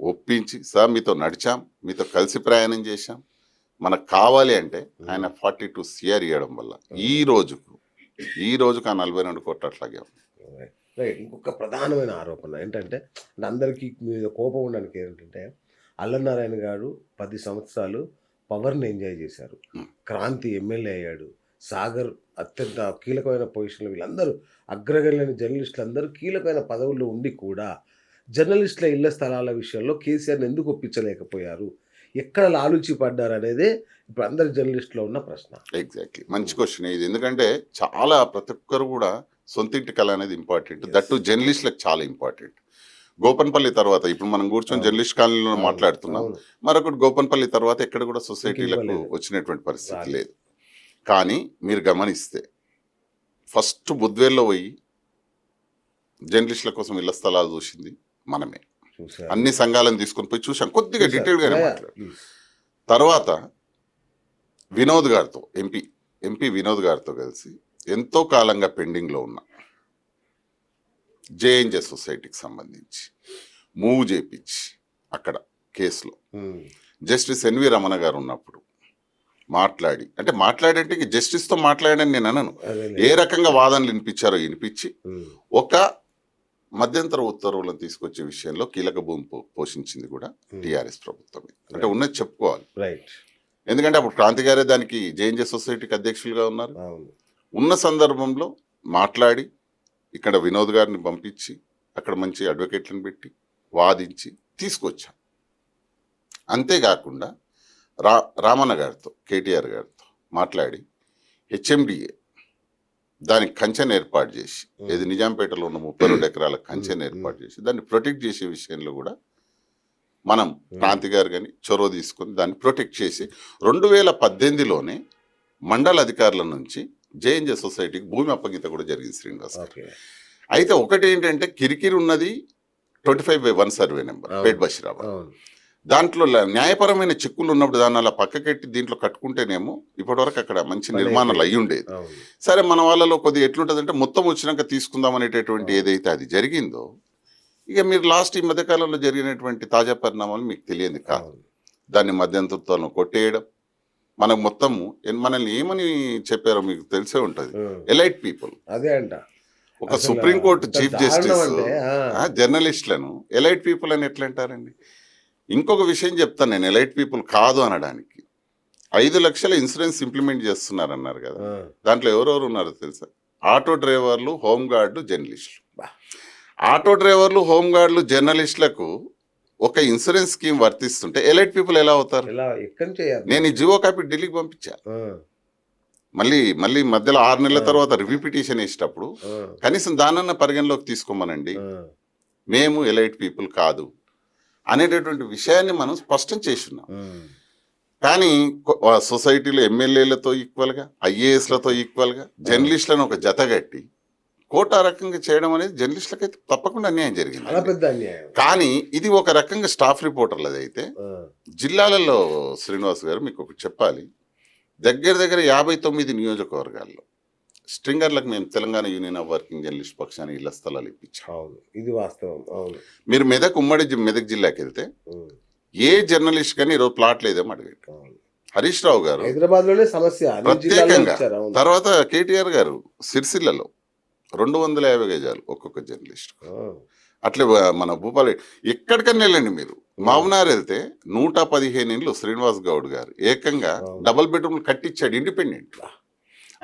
B: ఒప్పించి, సార్ మీతో నడిచాం, మీతో కలిసి ప్రయాణం చేశాం, మనకు కావాలి అంటే ఆయన 42 CR ఇవ్వడం వల్ల ఈ రోజుకు ఆ 42 కోట్లు అట్లాగే ఉంది.
A: రైట్. ఇంకొక ప్రధానమైన ఆరోపణ ఏంటంటే, అందరికీ మీద కోపం ఉండడానికి ఏంటంటే, అల్లనారాయణ గారు 10 సంవత్సరాలు పవర్ని ఎంజాయ్ చేశారు. క్రాంతి ఎమ్మెల్యే అయ్యాడు. సాగర్ అత్యంత కీలకమైన పొజిషన్లో, వీళ్ళందరూ అగ్రగణ్యులైన జర్నలిస్టులు అందరూ కీలకమైన పదవుల్లో ఉండి కూడా జర్నలిస్టుల ఇళ్ల స్థలాల విషయంలో కేసీఆర్ని ఎందుకు ఒప్పించలేకపోయారు, ఎక్కడ లాలూచి పడ్డారు అనేదే ఇప్పుడు అందరి జర్నలిస్టులో ఉన్న ప్రశ్న.
B: ఎగ్జాక్ట్లీ, మంచి క్వశ్చన్ ఇది. ఎందుకంటే చాలా ప్రతి ఒక్కరు కూడా సొంతింటి కళ అనేది ఇంపార్టెంట్. దట్టు జర్నలిస్టులకు చాలా ఇంపార్టెంట్. గోపన్పల్లి తర్వాత ఇప్పుడు మనం కూర్చొని జర్నలిస్ట్ కాలనీలో మాట్లాడుతున్నాం, మరొకటి గోపన్పల్లి తర్వాత ఎక్కడ కూడా సొసైటీలకు వచ్చినటువంటి పరిస్థితి లేదు. కానీ మీరు గమనిస్తే ఫస్ట్ బుద్వేల్లో పోయి జర్నలిస్టుల కోసం ఇళ్ల స్థలాలు చూసింది మనమే. అన్ని సంఘాలను తీసుకొని పోయి చూసాం, కొద్దిగా డీటెయిల్గానే మాట్లాడు. తర్వాత వినోద్ గారితో ఎంపీ వినోద్ గారితో కలిసి ఎంతో కాలంగా పెండింగ్లో ఉన్న జేఎన్జే సొసైటీకి సంబంధించి మూవ్ చేపించి అక్కడ కేసులో జస్టిస్ ఎన్వి రమణ గారు ఉన్నప్పుడు మాట్లాడంటే జస్టిస్తో మాట్లాడని నేను అనను, ఏ రకంగా వాదనలు వినిపించి ఒక మధ్యంతర ఉత్తర్వులను తీసుకొచ్చే విషయంలో కీలక భూమి పోషించింది కూడా టీఆర్ఎస్ ప్రభుత్వమే. అంటే ఉన్నది చెప్పుకోవాలి. ఎందుకంటే అప్పుడు క్రాంతి గారే దానికి జేఎన్జే సొసైటీకి అధ్యక్షులుగా ఉన్నారు. ఉన్న సందర్భంలో మాట్లాడి ఇక్కడ వినోద్ గారిని పంపించి అక్కడ మంచి అడ్వకేట్లను పెట్టి వాదించి తీసుకొచ్చాం. అంతేకాకుండా రామన్న గారితో, కేటీఆర్ గారితో మాట్లాడి హెచ్ఎండిఏ దానికి కంచెను ఏర్పాటు చేసి, ఏది నిజాంపేటలో ఉన్న 32 ఎకరాల కంచెను ఏర్పాటు చేసి దాన్ని ప్రొటెక్ట్ చేసే విషయంలో కూడా మనం క్రాంతి గారు కానీ చొరవ తీసుకొని దాన్ని ప్రొటెక్ట్ చేసి 2018లోనే మండల అధికారుల నుంచి జేఎన్జే సొసైటీకి భూమి అప్పగింత కూడా జరిగింది శ్రీనివాస్. అయితే ఒకటి ఏంటంటే కిరికిరి ఉన్నది 25/1 సర్వే నెంబర్ పేట్ బషీరాబాద్. దాంట్లో న్యాయపరమైన చిక్కులు ఉన్నప్పుడు దాన్ని అలా పక్కకెట్టి దీంట్లో కట్టుకుంటేనేమో ఇప్పటివరకు అక్కడ మంచి నిర్మాణాలు అయ్యి ఉండేది. సరే, మన వాళ్ళలో కొద్దిగా ఎట్లుంటుందంటే మొత్తం వచ్చినాక తీసుకుందాం అనేటటువంటి ఏదైతే అది జరిగిందో, ఇక మీరు లాస్ట్ ఈ మధ్యకాలంలో జరిగినటువంటి తాజా పరిణామాలు మీకు తెలియదు కాదు. దాన్ని మధ్యంతృత్వాలను కొట్టేయడం, మనకు మొత్తము మనల్ని ఏమని చెప్పారో మీకు తెలిసే ఉంటుంది. ఎలైట్ పీపుల్,
A: అదే అంట
B: ఒక సుప్రీంకోర్టు చీఫ్ జస్టిస్ జర్నలిస్టులను ఎలైట్ పీపుల్ అని ఎట్లా అంటారండి? ఇంకొక విషయం చెప్తాను నేను, ఎలైట్ పీపుల్ కాదు అనడానికి. 5 లక్షల ఇన్సూరెన్స్ ఇంప్లిమెంట్ చేస్తున్నారన్నారు కదా, దాంట్లో ఎవరెవరు ఉన్నారో తెలుసా? ఆటో డ్రైవర్లు, హోంగార్డు, జర్నలిస్టులు. ఆటో డ్రైవర్లు, హోంగార్డులు, జర్నలిస్టులకు ఒక ఇన్సూరెన్స్ స్కీమ్ వర్తిస్తుంటే ఎలైట్ పీపుల్ ఎలా అవుతారు? నేను ఈ జియో కాపీ ఢిల్లీకి పంపించా. మళ్ళీ మధ్యలో 6 నెలల తర్వాత రివ్యూ పిటిషన్ వేసేటప్పుడు కనీసం దానన్న పరిగణలోకి తీసుకోమనండి, మేము ఎలైట్ పీపుల్ కాదు అనేటటువంటి విషయాన్ని మనం స్పష్టం చేస్తున్నాం. కానీ సొసైటీలో ఎమ్మెల్యేలతో ఈక్వల్గా, ఐఏఎస్లతో ఈక్వల్గా జర్నలిస్టులను ఒక జతగట్టి కోర్టు ఆ రకంగా చేయడం అనేది జర్నలిస్టులకు అయితే తప్పకుండా అన్యాయం జరిగింది.
A: చాలా పెద్ద అన్యాయం.
B: కానీ ఇది ఒక రకంగా స్టాఫ్ రిపోర్టర్లది అయితే
A: ఆ,
B: జిల్లాలలో శ్రీనివాస్ గారు మీకు ఒకటి చెప్పాలి, దగ్గర దగ్గర 59 నియోజకవర్గాల్లో స్ట్రింగర్లకు మేము Telangana union of working journalist పక్షాన్ని ఇళ్ల స్థలాలు ఇప్పించాం.
A: అవును, ఇది వాస్తవం. అవును.
B: మీరు మెదక్ జిల్లాకి వెళ్తే
A: ఉమ్,
B: ఏ జర్నలిస్ట్ కానీ ఈరోజు ప్లాట్ లేదేమో అడిగారు.
A: అవును.
B: హరీష్ రావు గారు
A: హైదరాబాద్ లోనే సమస్య, అన్ని జిల్లాల్లో
B: ప్రత్యేకంగా,
A: ఇచ్చారు. అవును.
B: తర్వాత కేటీఆర్ గారు సిరిసిల్లలో 250 గజాలు ఒక్కొక్క జర్నలిస్ట్.
A: ఆ,
B: అట్లే మన భూపాలి ఎక్కడికన్నా వెళ్ళండి మీరు, మామనార్ వెళ్తే 115 ఇండ్లు శ్రీనివాస్ గౌడ్ గారు ఏకంగా డబుల్ బెడ్రూమ్లు కట్టించాడు ఇండిపెండెంట్.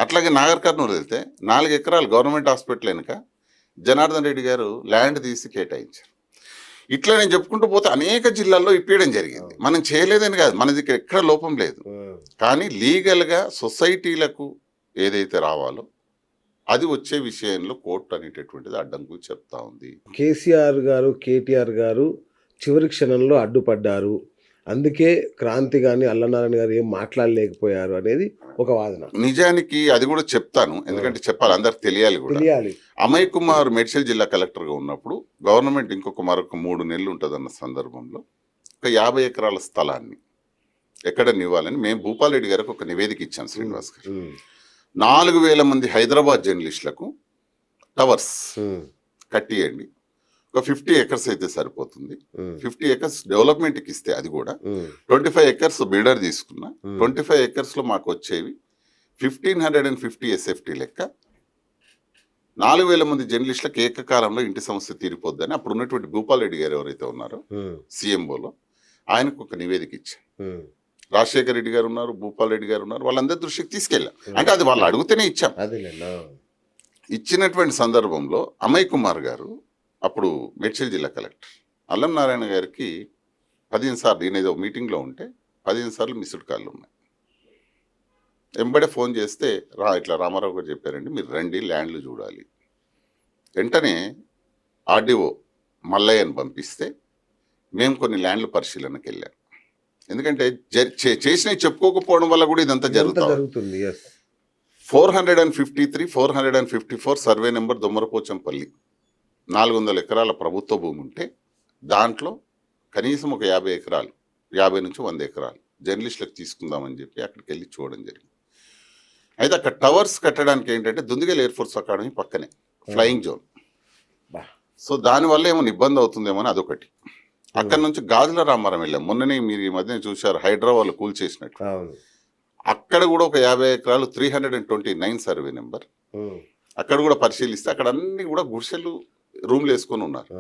B: అట్లాగే నాగర్ కర్నూలు వెళ్తే 4 ఎకరాలు గవర్నమెంట్ హాస్పిటల్ వెనుక జనార్దన్ రెడ్డి గారు ల్యాండ్ తీసి కేటాయించారు. ఇట్లా నేను చెప్పుకుంటూ పోతే అనేక జిల్లాల్లో ఇప్పించడం జరిగింది. మనం చేయలేదని కాదు, మనది ఎక్కడ లోపం లేదు. కానీ లీగల్గా సొసైటీలకు ఏదైతే రావాలో అది వచ్చే విషయంలో కోర్టు అనేటటువంటిది అడ్డంకులు చెప్తా ఉంది.
A: కేసీఆర్ గారు, కేటీఆర్ గారు చివరి క్షణంలో అడ్డుపడ్డారు, అందుకే క్రాంతి గాని అల్లనారాయణ గారు ఏం మాట్లాడలేకపోయారు అనేది ఒక వాదన.
B: నిజానికి అది కూడా చెప్తాను, ఎందుకంటే చెప్పాలి, అందరికి తెలియాలి కూడా.
A: తెలియాలి.
B: అమయ్ కుమార్ మేడ్చల్ జిల్లా కలెక్టర్గా ఉన్నప్పుడు గవర్నమెంట్ మరొక 3 నెలలు ఉంటుందన్న సందర్భంలో ఒక 50 ఎకరాల స్థలాన్ని ఎక్కడ ఇవ్వాలని మేము భూపాల్ రెడ్డి గారికి ఒక నివేదిక ఇచ్చాం. శ్రీనివాస్ గారు 4000 మంది హైదరాబాద్ జర్నలిస్టులకు టవర్స్ కట్టియండి, ఒక 50 ఎకర్స్ అయితే సరిపోతుంది. 50 ఎకర్స్ డెవలప్మెంట్కి ఇస్తే అది కూడా 25 ఎకర్స్ బిల్డర్ తీసుకున్నా 25 ఎకర్స్లో మాకు వచ్చేవి 1550 ఎస్ఎఫ్టీ లెక్క 4000 మంది జర్నలిస్టులకు ఏకకాలంలో ఇంటి సమస్య తీరిపోద్దని అప్పుడు ఉన్నటువంటి భూపాల్ రెడ్డి గారు ఎవరైతే ఉన్నారో సీఎంఓలో ఆయనకు ఒక నివేదిక ఇచ్చారు. రాజశేఖర రెడ్డి గారు ఉన్నారు, భూపాల్ రెడ్డి గారు ఉన్నారు, వాళ్ళందరి దృష్టికి తీసుకెళ్ళాం. అంటే అది వాళ్ళు అడిగితేనే ఇచ్చాం. ఇచ్చినటువంటి సందర్భంలో అమయ్ కుమార్ గారు అప్పుడు మేడ్చల్ జిల్లా కలెక్టర్ అల్లం నారాయణ గారికి 15 సార్లు, నేనేదో మీటింగ్లో ఉంటే 15 సార్లు మిస్డ్ కాళ్ళు ఉన్నాయి. వెంబడే ఫోన్ చేస్తే ఇట్లా రామారావు గారు చెప్పారండి, మీరు రండి ల్యాండ్లు చూడాలి. వెంటనే ఆర్డీఓ మల్లయ్యను పంపిస్తే మేము కొన్ని ల్యాండ్లు పరిశీలనకి వెళ్ళాం. ఎందుకంటే చేసినవి చెప్పుకోకపోవడం వల్ల కూడా ఇదంతా జరుగుతుంది. 453, 454 సర్వే నెంబర్ దొమ్మరపోచంపల్లి 400 ఎకరాల ప్రభుత్వ భూమి ఉంటే దాంట్లో కనీసం ఒక 50 ఎకరాలు, 50 నుంచి 100 ఎకరాలు జర్నలిస్టులకు తీసుకుందామని చెప్పి అక్కడికి వెళ్ళి చూడడం జరిగింది. అయితే అక్కడ టవర్స్ కట్టడానికి ఏంటంటే దుందిగల్ ఎయిర్ ఫోర్స్ అకాడమీ పక్కనే ఫ్లయింగ్ జోన్, సో దానివల్ల ఏమైనా ఇబ్బంది అవుతుందేమో అని అదొకటి. అక్కడ నుంచి గాజుల రామారం వెళ్ళాం. మొన్ననే మీరు ఈ మధ్యన చూశారు హైదరాబాద్లో కూల్చేసినట్టు. అక్కడ కూడా ఒక 50 ఎకరాలు 329 సర్వే నెంబర్, అక్కడ కూడా పరిశీలిస్తే అక్కడ అన్ని కూడా గుడిసెలు రూమ్లు వేసుకొని ఉన్నారు.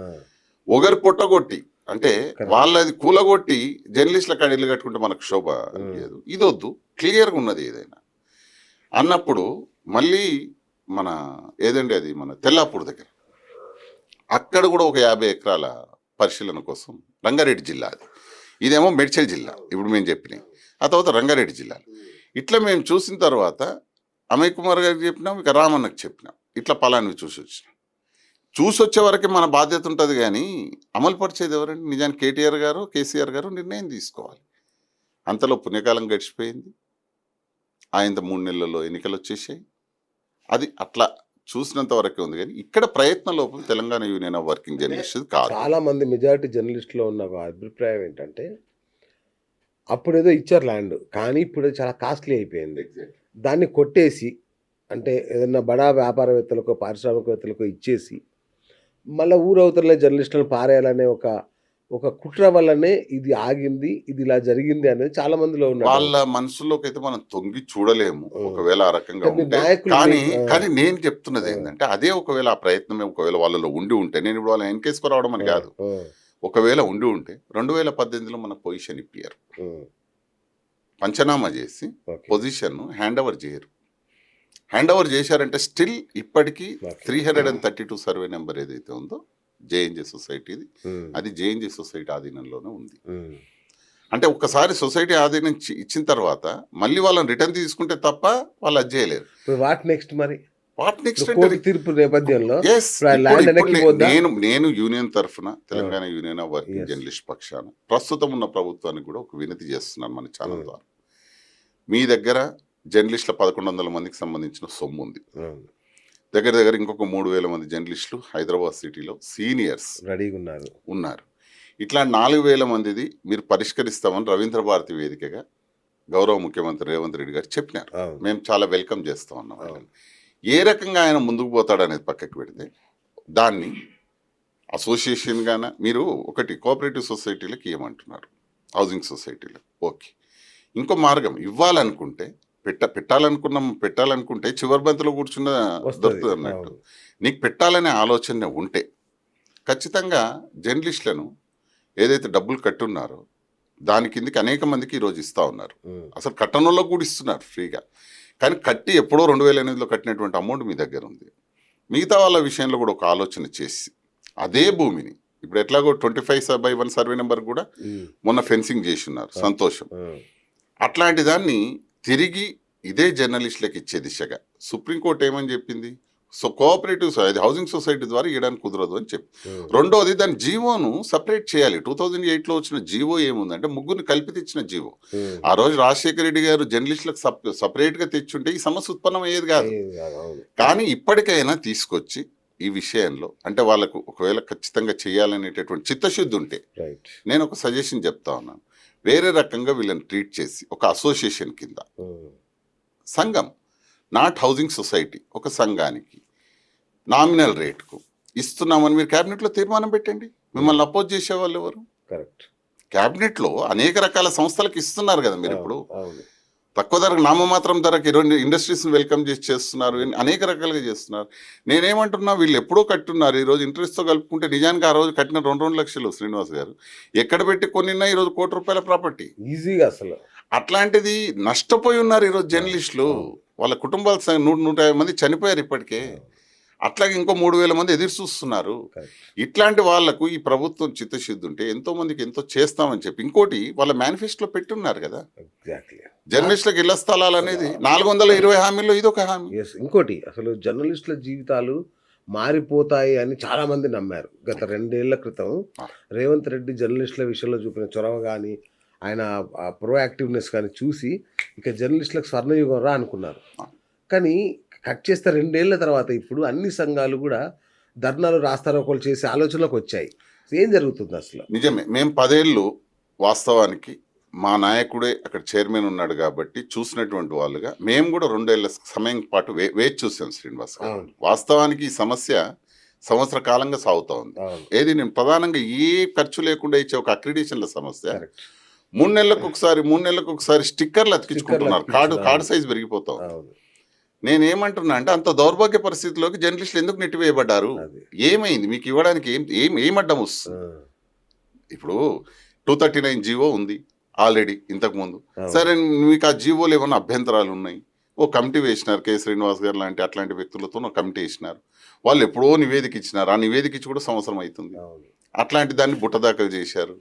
B: ఒకరు పొట్టగొట్టి అంటే వాళ్ళది కూలగొట్టి జర్నలిస్టుల కాడ ఇల్లు కట్టుకుంటే మనకు శోభ అనిపించదు. ఇదొద్దు, క్లియర్గా ఉన్నది ఏదైనా అన్నప్పుడు మళ్ళీ మన ఏదండి అది మన తెల్లాపూర్ దగ్గర అక్కడ కూడా ఒక 50 ఎకరాల పరిశీలన కోసం రంగారెడ్డి జిల్లా, అది ఇదేమో మేడ్చల్ జిల్లా ఇప్పుడు మేము చెప్పినాయి, ఆ తర్వాత రంగారెడ్డి జిల్లా. ఇట్లా మేము చూసిన తర్వాత అమయ్ కుమార్ గారికి చెప్పినాం, ఇక రామన్నకు చెప్పినాం, ఇట్లా పలానివి చూసొచ్చే వరకు మన బాధ్యత ఉంటుంది. కానీ అమలు పరిచేది ఎవరండి? నిజానికి కేటీఆర్ గారు, కేసీఆర్ గారు నిర్ణయం తీసుకోవాలి. అంతలో పుణ్యకాలం గడిచిపోయింది, ఆయన 3 నెలల్లో ఎన్నికలు వచ్చేసాయి. అది అట్లా చూసినంత వరకే ఉంది. కానీ ఇక్కడ ప్రయత్న లోపం Telangana union of working journalist కాదు.
A: చాలా మంది మెజారిటీ జర్నలిస్టులో ఉన్న అభిప్రాయం ఏంటంటే అప్పుడు ఏదో ఇచ్చారు ల్యాండ్, కానీ ఇప్పుడు చాలా కాస్ట్లీ అయిపోయింది. దాన్ని కొట్టేసి అంటే ఏదన్నా బడా వ్యాపారవేత్తలకు, పారిశ్రామికవేత్తలకు ఇచ్చేసి మళ్ళీ ఊరవతలనే జర్నలిస్టులను పారేయాలనే ఒక కుట్ర వల్లనే ఇది ఆగింది, ఇది ఇలా జరిగింది అనేది చాలా మందిలో ఉన్నారు.
B: వాళ్ళ మనసులోకి అయితే మనం తొంగి చూడలేము ఒకవేళ ఆ రకంగా ఉంటే. కానీ నేను చెప్తున్నది ఏంటంటే అదే ఒకవేళ ఆ ప్రయత్నమే ఒకవేళ వాళ్ళలో ఉండి ఉంటే, నేను ఇప్పుడు వాళ్ళని ఎన్కేసుకురావడం అని కాదు, ఒకవేళ ఉండి ఉంటే 2018లో మన పొజిషన్ ఇప్పారు, పంచనామా చేసి పొజిషన్ హ్యాండ్ ఓవర్ చేయరు. హ్యాండ్ ఓవర్ చేశారంటే స్టిల్ ఇప్పటికీ 332 సర్వే నెంబర్ ఏదైతే ఉందో జేఎన్జే సొసైటీది, అది జేఎన్జే సొసైటీ ఆధీనంలోనే ఉంది. అంటే ఒక్కసారి సొసైటీ ఆధీనం ఇచ్చిన తర్వాత మళ్ళీ వాళ్ళని రిటర్న్ తీసుకుంటే తప్ప వాళ్ళు అది చేయలేరు.
A: వాట్ నెక్స్ట్ మరి?
B: వాట్ నెక్స్ట్
A: తీర్పు నేపథ్యంలో
B: నేను యూనియన్ తరఫున Telangana union of working journalist పక్షాన ప్రస్తుతం ఉన్న ప్రభుత్వానికి కూడా ఒక వినతి చేస్తున్నాను మన ఛానల్ ద్వారా. మీ దగ్గర జర్నలిస్టుల 1100 మందికి సంబంధించిన సొమ్ము ఉంది, దగ్గర దగ్గర ఇంకొక 3,000 మంది జర్నలిస్టులు హైదరాబాద్ సిటీలో సీనియర్స్
A: రెడీగా ఉన్నారు.
B: ఉన్నారు. ఇట్లా 4,000 మందిది మీరు పరిష్కరిస్తామని రవీంద్ర భారతి వేదికగా గౌరవ ముఖ్యమంత్రి రేవంత్ రెడ్డి గారు చెప్పినారు.
A: అవును.
B: మేము చాలా వెల్కమ్ చేస్తా ఉన్నాం
A: అవును.
B: వాళ్ళని. ఏ రకంగా ఆయన ముందుకు పోతాడు అనేది పక్కకి పెడితే దాన్ని అసోసియేషన్గాన మీరు ఒకటి కోఆపరేటివ్ సొసైటీలకు ఇవ్వమంటున్నారు, హౌసింగ్ సొసైటీలో ఓకే. ఇంకో మార్గం ఇవ్వాలనుకుంటే పెట్టాలనుకుంటే చివరి బంతిలో కూర్చున్న
A: వస్తది.
B: దొరుకుతుంది అన్నట్టు.
A: అవును.
B: నీకు పెట్టాలనే ఆలోచన ఉంటే ఖచ్చితంగా జర్నలిస్టులను ఏదైతే డబ్బులు కట్టున్నారో దాని కిందకి అనేక మందికి ఈరోజు ఇస్తూ ఉన్నారు. అసలు కట్టణంలో కూడా ఇస్తున్నారు ఫ్రీగా. కానీ కట్టి ఎప్పుడో 2008లో కట్టినటువంటి అమౌంట్ మీ దగ్గర ఉంది. మిగతా వాళ్ళ విషయంలో కూడా ఒక ఆలోచన చేసి అదే భూమిని ఇప్పుడు ఎట్లాగో 25/1 సర్వే నెంబర్ కూడా మొన్న ఫెన్సింగ్ చేసి ఉన్నారు, సంతోషం. అట్లాంటి దాన్ని తిరిగి ఇదే జర్నలిస్టులకు ఇచ్చే దిశగా సుప్రీంకోర్టు ఏమని చెప్పింది, సో కోఆపరేటివ్ హౌసింగ్ సొసైటీ ద్వారా ఇవ్వడానికి కుదరదు అని చెప్పి. రెండోది దాని జీవోను సపరేట్ చేయాలి. 2008లో వచ్చిన జీవో ఏముందంటే ముగ్గురిని కలిపి తెచ్చిన జీవో. ఆ రోజు రాజశేఖర రెడ్డి గారు జర్నలిస్టులకు సపరేట్గా తెచ్చుంటే ఈ సమస్య ఉత్పన్నం అయ్యేది కాదు. కానీ ఇప్పటికైనా తీసుకొచ్చి ఈ విషయంలో అంటే వాళ్ళకు ఒకవేళ ఖచ్చితంగా చేయాలనేటటువంటి చిత్తశుద్ధి ఉంటే నేను ఒక సజెషన్ చెప్తా ఉన్నాను. వేరే రకంగా వీళ్ళని ట్రీట్ చేసి ఒక అసోసియేషన్ కింద సంఘం, నాట్ హౌసింగ్ సొసైటీ, ఒక సంఘానికి నామినల్ రేటుకు ఇస్తున్నామని మీరు క్యాబినెట్లో తీర్మానం పెట్టండి. మిమ్మల్ని అపోజ్ చేసేవాళ్ళు ఎవరు?
A: కరెక్ట్.
B: క్యాబినెట్లో అనేక రకాల సంస్థలకు ఇస్తున్నారు కదా మీరు. ఇప్పుడు తక్కువ ధరకు నామమాత్రం ధరకు 2 ఇండస్ట్రీస్ని వెల్కమ్ చేస్తున్నారు, అనేక రకాలుగా చేస్తున్నారు. నేనేమంటున్నా వీళ్ళు ఎప్పుడో కట్టున్నారు, ఈరోజు ఇంట్రెస్ట్తో కలుపుకుంటే నిజానికి ఆ రోజు కట్టిన 2 లక్షలు శ్రీనివాస్ గారు ఎక్కడ పెట్టి కొనిన్నా ఈరోజు ₹1,00,00,000 ప్రాపర్టీ
A: ఈజీగా. అసలు
B: అట్లాంటిది నష్టపోయి ఉన్నారు ఈరోజు జర్నలిస్టులు. వాళ్ళ కుటుంబాలు 100-150 మంది చనిపోయారు ఇప్పటికే. అట్లాగే ఇంకో 3,000 మంది ఎదురు చూస్తున్నారు. ఇట్లాంటి వాళ్లకు ఈ ప్రభుత్వం చిత్తశుద్ధి ఉంటే ఎంతో మందికి ఎంతో చేస్తామని చెప్పి ఇంకోటి వాళ్ళ మేనిఫెస్టోలో పెట్టున్నారు కదా, జర్నలిస్టులకు ఇళ్ల స్థలాలు అనేది 420 హామీల్లో ఇది ఒక హామీ.
A: ఇంకోటి అసలు జర్నలిస్టుల జీవితాలు మారిపోతాయి అని చాలా మంది నమ్మారు. గత 2 ఏళ్ల క్రితం రేవంత్ రెడ్డి జర్నలిస్టుల విషయంలో చూపిన చొరవ కానీ ఆయన ప్రోయాక్టివ్నెస్ కానీ చూసి ఇక జర్నలిస్టులకు స్వర్ణయుగం రా అనుకున్నారు. కానీ కట్ చేస్తే 2 ఏళ్ల తర్వాత ఇప్పుడు అన్ని సంఘాలు కూడా ధర్నాలు రాస్తారోకోలు చేసే ఆలోచనలోకి వచ్చాయి. ఏం జరుగుతుంది అసలు?
B: నిజమే. మేము 10 ఏళ్ళు వాస్తవానికి మా నాయకుడే అక్కడ చైర్మన్ ఉన్నాడు కాబట్టి చూసినటువంటి వాళ్ళుగా మేము కూడా 2 ఏళ్ల సమయం పాటు వేచి చూసాం శ్రీనివాస్. వాస్తవానికి ఈ సమస్య సంవత్సర కాలంగా సాగుతూ ఉంది. ఏది నేను ప్రధానంగా ఏ ఖర్చు లేకుండా ఇచ్చే ఒక అక్రిడేషన్ల సమస్య 3 నెలలకు ఒకసారి స్టిక్కర్లు అతికించుకుంటున్నారు. Card size పెరిగిపోతాం. నేనేమంటున్నా అంటే అంత దౌర్భాగ్య పరిస్థితిలోకి జర్నలిస్టులు ఎందుకు నెట్టివేయబడ్డారు? ఏమైంది మీకు ఇవ్వడానికి? ఏం అడ్డం వస్తుంది? ఇప్పుడు 239 జీవో ఉంది ఆల్రెడీ ఇంతకుముందు. సరే మీకు ఆ జీవోలు ఏమైనా అభ్యంతరాలు ఉన్నాయి, ఓ కమిటీ వేసినారు. కె శ్రీనివాస్ గారు అట్లాంటి వ్యక్తులతో ఒక కమిటీ వేసినారు. వాళ్ళు ఎప్పుడో నివేదిక ఇచ్చినారు. ఆ నివేదిక ఇచ్చి కూడా సంవత్సరం అవుతుంది. అట్లాంటి దాన్ని బుట్టదాఖలు చేశారు.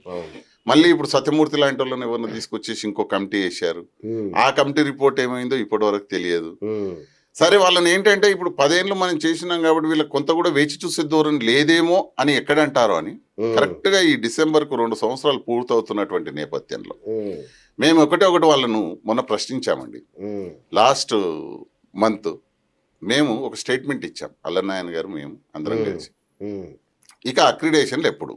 B: మళ్ళీ ఇప్పుడు సత్యమూర్తి లాంటి వాళ్ళని ఎవరిని తీసుకొచ్చేసి ఇంకో కమిటీ వేశారు. ఆ కమిటీ రిపోర్ట్ ఏమైందో ఇప్పటి వరకు తెలియదు. సరే వాళ్ళని ఏంటంటే ఇప్పుడు 10 ఏళ్ళు మనం చేసినాం కాబట్టి వీళ్ళకి కొంత కూడా వేచి చూసే ధోరణి లేదేమో అని ఎక్కడంటారో అని కరెక్ట్ గా ఈ డిసెంబర్కు 2 సంవత్సరాలు పూర్తవుతున్నటువంటి నేపథ్యంలో మేము ఒకటి వాళ్ళను మొన్న ప్రశ్నించామండి. లాస్ట్ మంత్ మేము ఒక స్టేట్మెంట్ ఇచ్చాం, అల్లనారాయణ గారు మేము అందరం కలిసి. ఇక అక్రిడేషన్లు ఎప్పుడు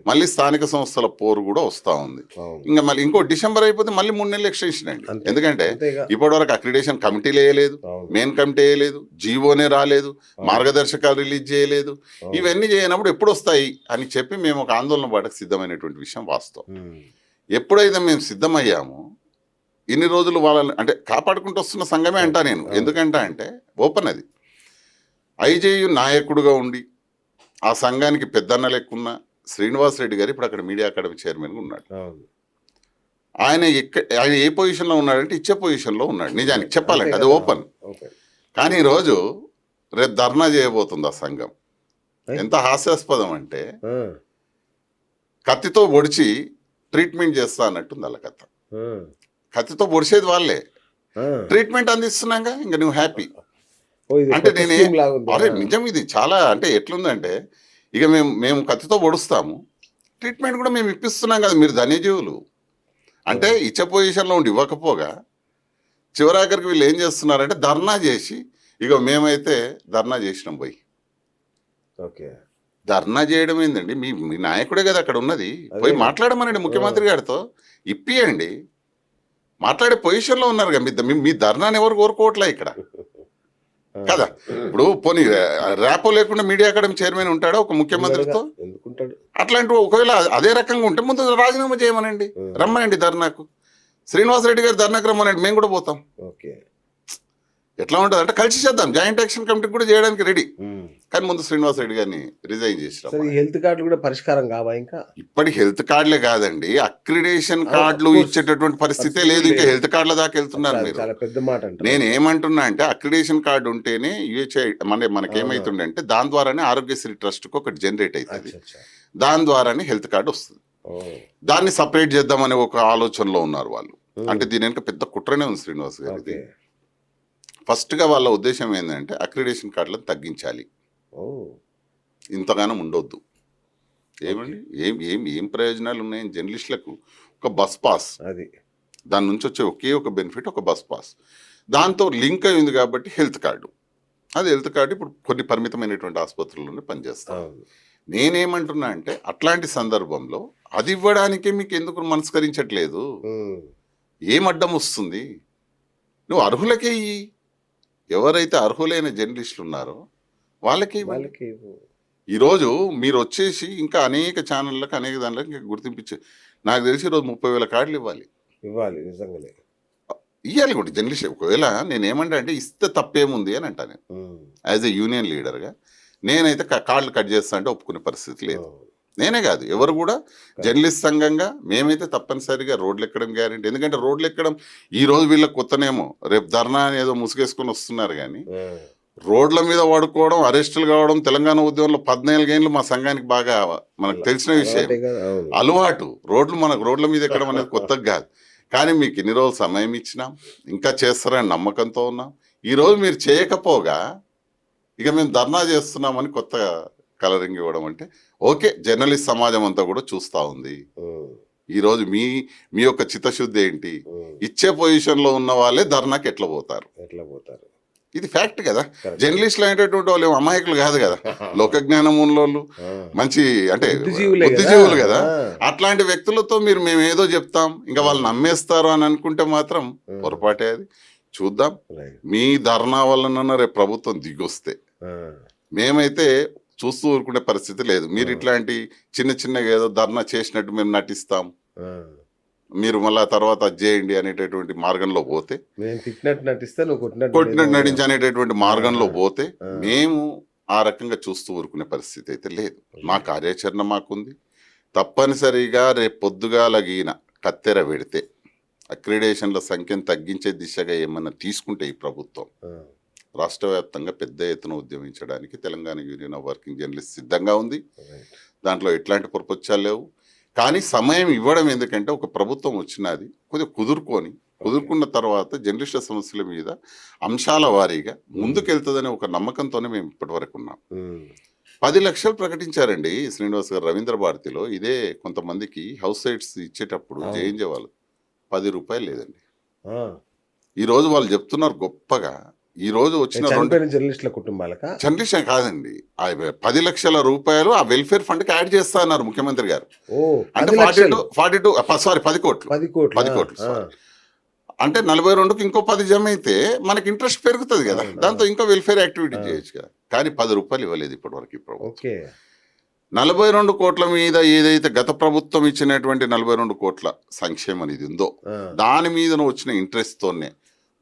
B: మళ్ళీ స్థానిక సంస్థల పోరు కూడా వస్తూ ఉంది. ఇంకా మళ్ళీ ఇంకో డిసెంబర్ అయిపోతే మళ్ళీ 3 నెలలు ఎక్స్టెన్షన్ అండి. ఎందుకంటే ఇప్పటి వరకు అక్రిడేషన్ కమిటీలు వేయలేదు, మెయిన్ కమిటీ వేయలేదు, జీవోనే రాలేదు, మార్గదర్శకాలు రిలీజ్ చేయలేదు. ఇవన్నీ చేయనప్పుడు ఎప్పుడు వస్తాయి అని చెప్పి మేము ఒక ఆందోళన పడక సిద్ధమైనటువంటి విషయం వాస్తవం. ఎప్పుడైతే మేము సిద్ధమయ్యామో ఇన్ని రోజులు వాళ్ళని అంటే కాపాడుకుంటూ వస్తున్న సంఘమే అంటా నేను. ఎందుకంటే అంటే ఓపెన్ అది ఐజేయు నాయకుడుగా ఉండి ఆ సంఘానికి పెద్దన్న లెక్కున్న శ్రీనివాస్ రెడ్డి గారు ఇప్పుడు అక్కడ మీడియా అకాడమీ చైర్మన్గా ఉన్నాడు. ఆయన ఏ పొజిషన్లో ఉన్నాడంటే ఇచ్చే పొజిషన్లో ఉన్నాడు. నిజానికి చెప్పాలంటే అది ఓపెన్. కానీ ఈరోజు రేపు ధర్నా చేయబోతుంది ఆ సంఘం. ఎంత హాస్యాస్పదం అంటే కత్తితో పొడిచి ట్రీట్మెంట్ చేస్తా అన్నట్టుంది వాళ్ళ కథ. కత్తితో పొడిచేది వాళ్ళే, ట్రీట్మెంట్ అందిస్తున్నాగా ఇంకా నువ్వు హ్యాపీ అంటే అరే నిజం ఇది చాలా అంటే ఎట్లుందంటే ఇక మేము కత్తితో పొడుస్తాము, ట్రీట్మెంట్ కూడా మేము ఇప్పిస్తున్నాం కదా, మీరు ధన్యజీవులు అంటే ఇచ్చే పొజిషన్లో ఉండి ఇవ్వకపోగా చివరాఖరికి వీళ్ళు ఏం చేస్తున్నారంటే ధర్నా చేసి ఇక మేమైతే ధర్నా చేసినాం పోయి.
A: ఓకే.
B: ధర్నా చేయడం ఏందండి, మీ నాయకుడే కదా అక్కడ ఉన్నది,
A: అదే
B: పోయి
A: కదా.
B: మాట్లాడమనండి ముఖ్యమంత్రి గారితో, ఇప్పియండి. మాట్లాడే పొజిషన్లో ఉన్నారు కదా, మీ ధర్నాని ఎవరు కోరుకోవట్లే ఇక్కడ
A: ఆ.
B: కదా. ఇప్పుడు పోనీ ర్యాపో లేకుండా మీడియా అకాడమీ చైర్మన్ ఉంటాడా ఒక ముఖ్యమంత్రితో?
A: ఎందుకుంటాడు?
B: అట్లాంటి ఒకవేళ అదే రకంగా ఉంటే ముందు రాజీనామా చేయమనండి, రమ్మనండి ధర్నాకు. శ్రీనివాసరెడ్డి గారు ధర్నాకు రమ్మనండి, మేము కూడా పోతాం.
A: ఓకే.
B: ఎట్లా ఉంటుంది అంటే కలిసి చేద్దాం, జాయింట్ యాక్షన్ కమిటీ కూడా చేయడానికి రెడీ. కానీ ముందు శ్రీనివాసరెడ్డి గారిని రిజైన్ చేసినాం.
A: సరే, ఈ హెల్త్ కార్డులు కూడా పరిష్కారం కావా ఇంకా?
B: ఇప్పటి హెల్త్ కార్డులే కాదండి, అక్రిడేషన్ కార్డులు
A: of course.
B: ఇచ్చేటటువంటి పరిస్థితే
A: పరిస్థితి
B: లేదు. ఇంకా
A: లేదు.
B: హెల్త్ కార్డుల దాకా వెళ్తున్నారు
A: చాలా
B: మీరు.
A: చాలా పెద్ద మాట అంట.
B: నేను ఏమంటున్నా అంటే అక్రిడేషన్ కార్డు ఉంటేనే యూహెచ్ఐ మనకేమైతుండే అంటే దాని ద్వారానే ఆరోగ్యశ్రీ ట్రస్ట్కి ఒకటి జనరేట్ అవుతుంది,
A: అచ్చా, అచ్చా.
B: దాని ద్వారానే హెల్త్ కార్డు వస్తుంది.
A: ఓ.
B: దాన్ని సపరేట్ చేద్దామనే ఒక ఆలోచనలో ఉన్నారు వాళ్ళు. అంటే దీని వెనుక పెద్ద కుట్రనే ఉంది శ్రీనివాస్ గారిది.
A: ఓకే.
B: ఫస్ట్గా వాళ్ళ ఉద్దేశం ఏంటంటే అక్రిడేషన్ కార్డులను తగ్గించాలి,
A: ఓ.
B: ఇంతగానం ఉండొద్దు. ఏమండి, ఏం ప్రయోజనాలు ఉన్నాయి జర్నలిస్టులకు? ఒక బస్ పాస్,
A: అది
B: దాని నుంచి వచ్చే ఒకే ఒక బెనిఫిట్ ఒక బస్ పాస్, దాంతో లింక్ అయింది కాబట్టి హెల్త్ కార్డు. అది హెల్త్ కార్డు ఇప్పుడు కొన్ని పరిమితమైనటువంటి ఆసుపత్రుల్లోనే పనిచేస్తాం.
A: అవును.
B: నేనేమంటున్నా అంటే అట్లాంటి సందర్భంలో అది ఇవ్వడానికే మీకు ఎందుకు మనస్కరించట్లేదు? ఏం అడ్డం వస్తుంది? నువ్వు అర్హులకే ఇయ్యి. ఎవరైతే అర్హులైన జర్నలిస్టులు ఉన్నారో వాళ్ళకి
A: వాళ్ళకి
B: ఈరోజు మీరు వచ్చేసి ఇంకా అనేక ఛానళ్ళకి అనేక దానిలకు ఇంకా గుర్తింపించే, నాకు తెలిసి ఈరోజు 30,000 కార్డులు ఇవ్వాలి.
A: నిజంగానే
B: ఇవ్వాలి కూడా జర్నలిస్ట్. ఒకవేళ నేను ఏమంటా అంటే ఇస్తే తప్పేముంది అని అంటా. నేను యాజ్ ఎ యూనియన్ లీడర్గా నేనైతే కార్డులు కట్ చేస్తా అంటే ఒప్పుకునే పరిస్థితి లేదు. నేనే కాదు, ఎవరు కూడా జర్నలిస్ట్ సంఘంగా మేమైతే తప్పనిసరిగా రోడ్లు ఎక్కడం గ్యారెంటీ. ఎందుకంటే రోడ్లు ఎక్కడం ఈ రోజు వీళ్ళకి కొత్తనేమో, రేపు ధర్నా ఏదో ముసుగేసుకొని వస్తున్నారు. కానీ రోడ్ల మీద పడుకోవడం, అరెస్టులు కావడం తెలంగాణ ఉద్యమంలో 14 ఏళ్ళు మా సంఘానికి బాగా మనకు తెలిసిన విషయం, అలవాటు. రోడ్ల మీద ఎక్కడం అనేది కొత్తగా కాదు. కానీ మీకు ఇన్ని రోజులు సమయం ఇచ్చినాం, ఇంకా చేస్తారని నమ్మకంతో ఉన్నాం. ఈరోజు మీరు చేయకపోగా ఇక మేము ధర్నా చేస్తున్నామని కొత్త కలరింగ్ ఇవ్వడం అంటే ఓకే, జర్నలిస్ట్ సమాజం అంతా కూడా చూస్తూ ఉంది. ఈరోజు మీ యొక్క చిత్తశుద్ధి ఏంటి? ఇచ్చే పొజిషన్లో ఉన్న వాళ్ళే ధర్నాకి ఎట్లా పోతారు? ఇది ఫ్యాక్ట్ కదా. జర్నలిస్టులు అనేటటువంటి వాళ్ళు అమాయకులు కాదు కదా, లోక జ్ఞానం ఉన్నోళ్ళు, మంచి అంటే బుద్ధిజీవులు కదా. అట్లాంటి వ్యక్తులతో మేము ఏదో చెప్తాం ఇంకా వాళ్ళు నమ్మేస్తారు అని అనుకుంటే మాత్రం పొరపాటే. అది చూద్దాం. మీ ధర్నా వలన రేపు ప్రభుత్వం దిగొస్తే మేమైతే చూస్తూ ఊరుకునే పరిస్థితి లేదు. మీరు ఇట్లాంటి చిన్నగా ఏదో ధర్నా చేసినట్టు మేము నటిస్తాం, మీరు మళ్ళా తర్వాత అది చేయండి అనేటటువంటి మార్గంలో పోతే, కొట్టినట్టు నటించి అనేటటువంటి మార్గంలో పోతే మేము ఆ రకంగా చూస్తూ ఊరుకునే పరిస్థితి అయితే లేదు. మా కార్యాచరణ మాకుంది. తప్పనిసరిగా రేపు పొద్దుగాల గీన కత్తెర పెడితే అక్రిడేషన్ల సంఖ్యను తగ్గించే దిశగా ఏమన్నా తీసుకుంటే ఈ ప్రభుత్వం రాష్ట్ర వ్యాప్తంగా పెద్ద ఎత్తున ఉద్యమించడానికి Telangana union of working journalist సిద్ధంగా ఉంది. దాంట్లో ఎట్లాంటి పొరపచ్చాలు లేవు. కానీ సమయం ఇవ్వడం ఎందుకంటే ఒక ప్రభుత్వం వచ్చినది కొద్దిగా కుదురుకున్న తర్వాత జర్నలిస్టుల సమస్యల మీద అంశాల వారీగా ముందుకెళ్తుందనే ఒక నమ్మకంతోనే మేము ఇప్పటి వరకు ఉన్నాం. 10 లక్షలు ప్రకటించారండి శ్రీనివాస్ గారు రవీంద్ర భారతిలో. ఇదే కొంతమందికి హౌస్ సైట్స్ ఇచ్చేటప్పుడు జేఎన్జే వాళ్ళు 10 రూపాయలు లేదండి. ఈరోజు వాళ్ళు చెప్తున్నారు గొప్పగా, ఈ రోజు వచ్చిన
A: జర్నలిస్టుల కుటుంబాలక
B: జర్నలిస్ట్ కాదండి, 10 లక్షల రూపాయలు ఆ వెల్ఫేర్ ఫండ్ కి యాడ్ చేస్తా అన్నారు ముఖ్యమంత్రి గారు. అంటే 10 కోట్లు అంటే 42కి ఇంకో 10 జమ అయితే మనకి ఇంట్రెస్ట్ పెరుగుతుంది కదా, దాంతో ఇంకా వెల్ఫేర్ యాక్టివిటీ చేయొచ్చు కదా. కానీ 10 రూపాయలు ఇవ్వలేదు ఇప్పటివరకు ఈ ప్రభుత్వం. 42 కోట్ల మీద ఏదైతే గత ప్రభుత్వం ఇచ్చినటువంటి 42 కోట్ల సంక్షేమ నిధి ఉందో దాని మీద వచ్చిన ఇంట్రెస్ట్ తోనే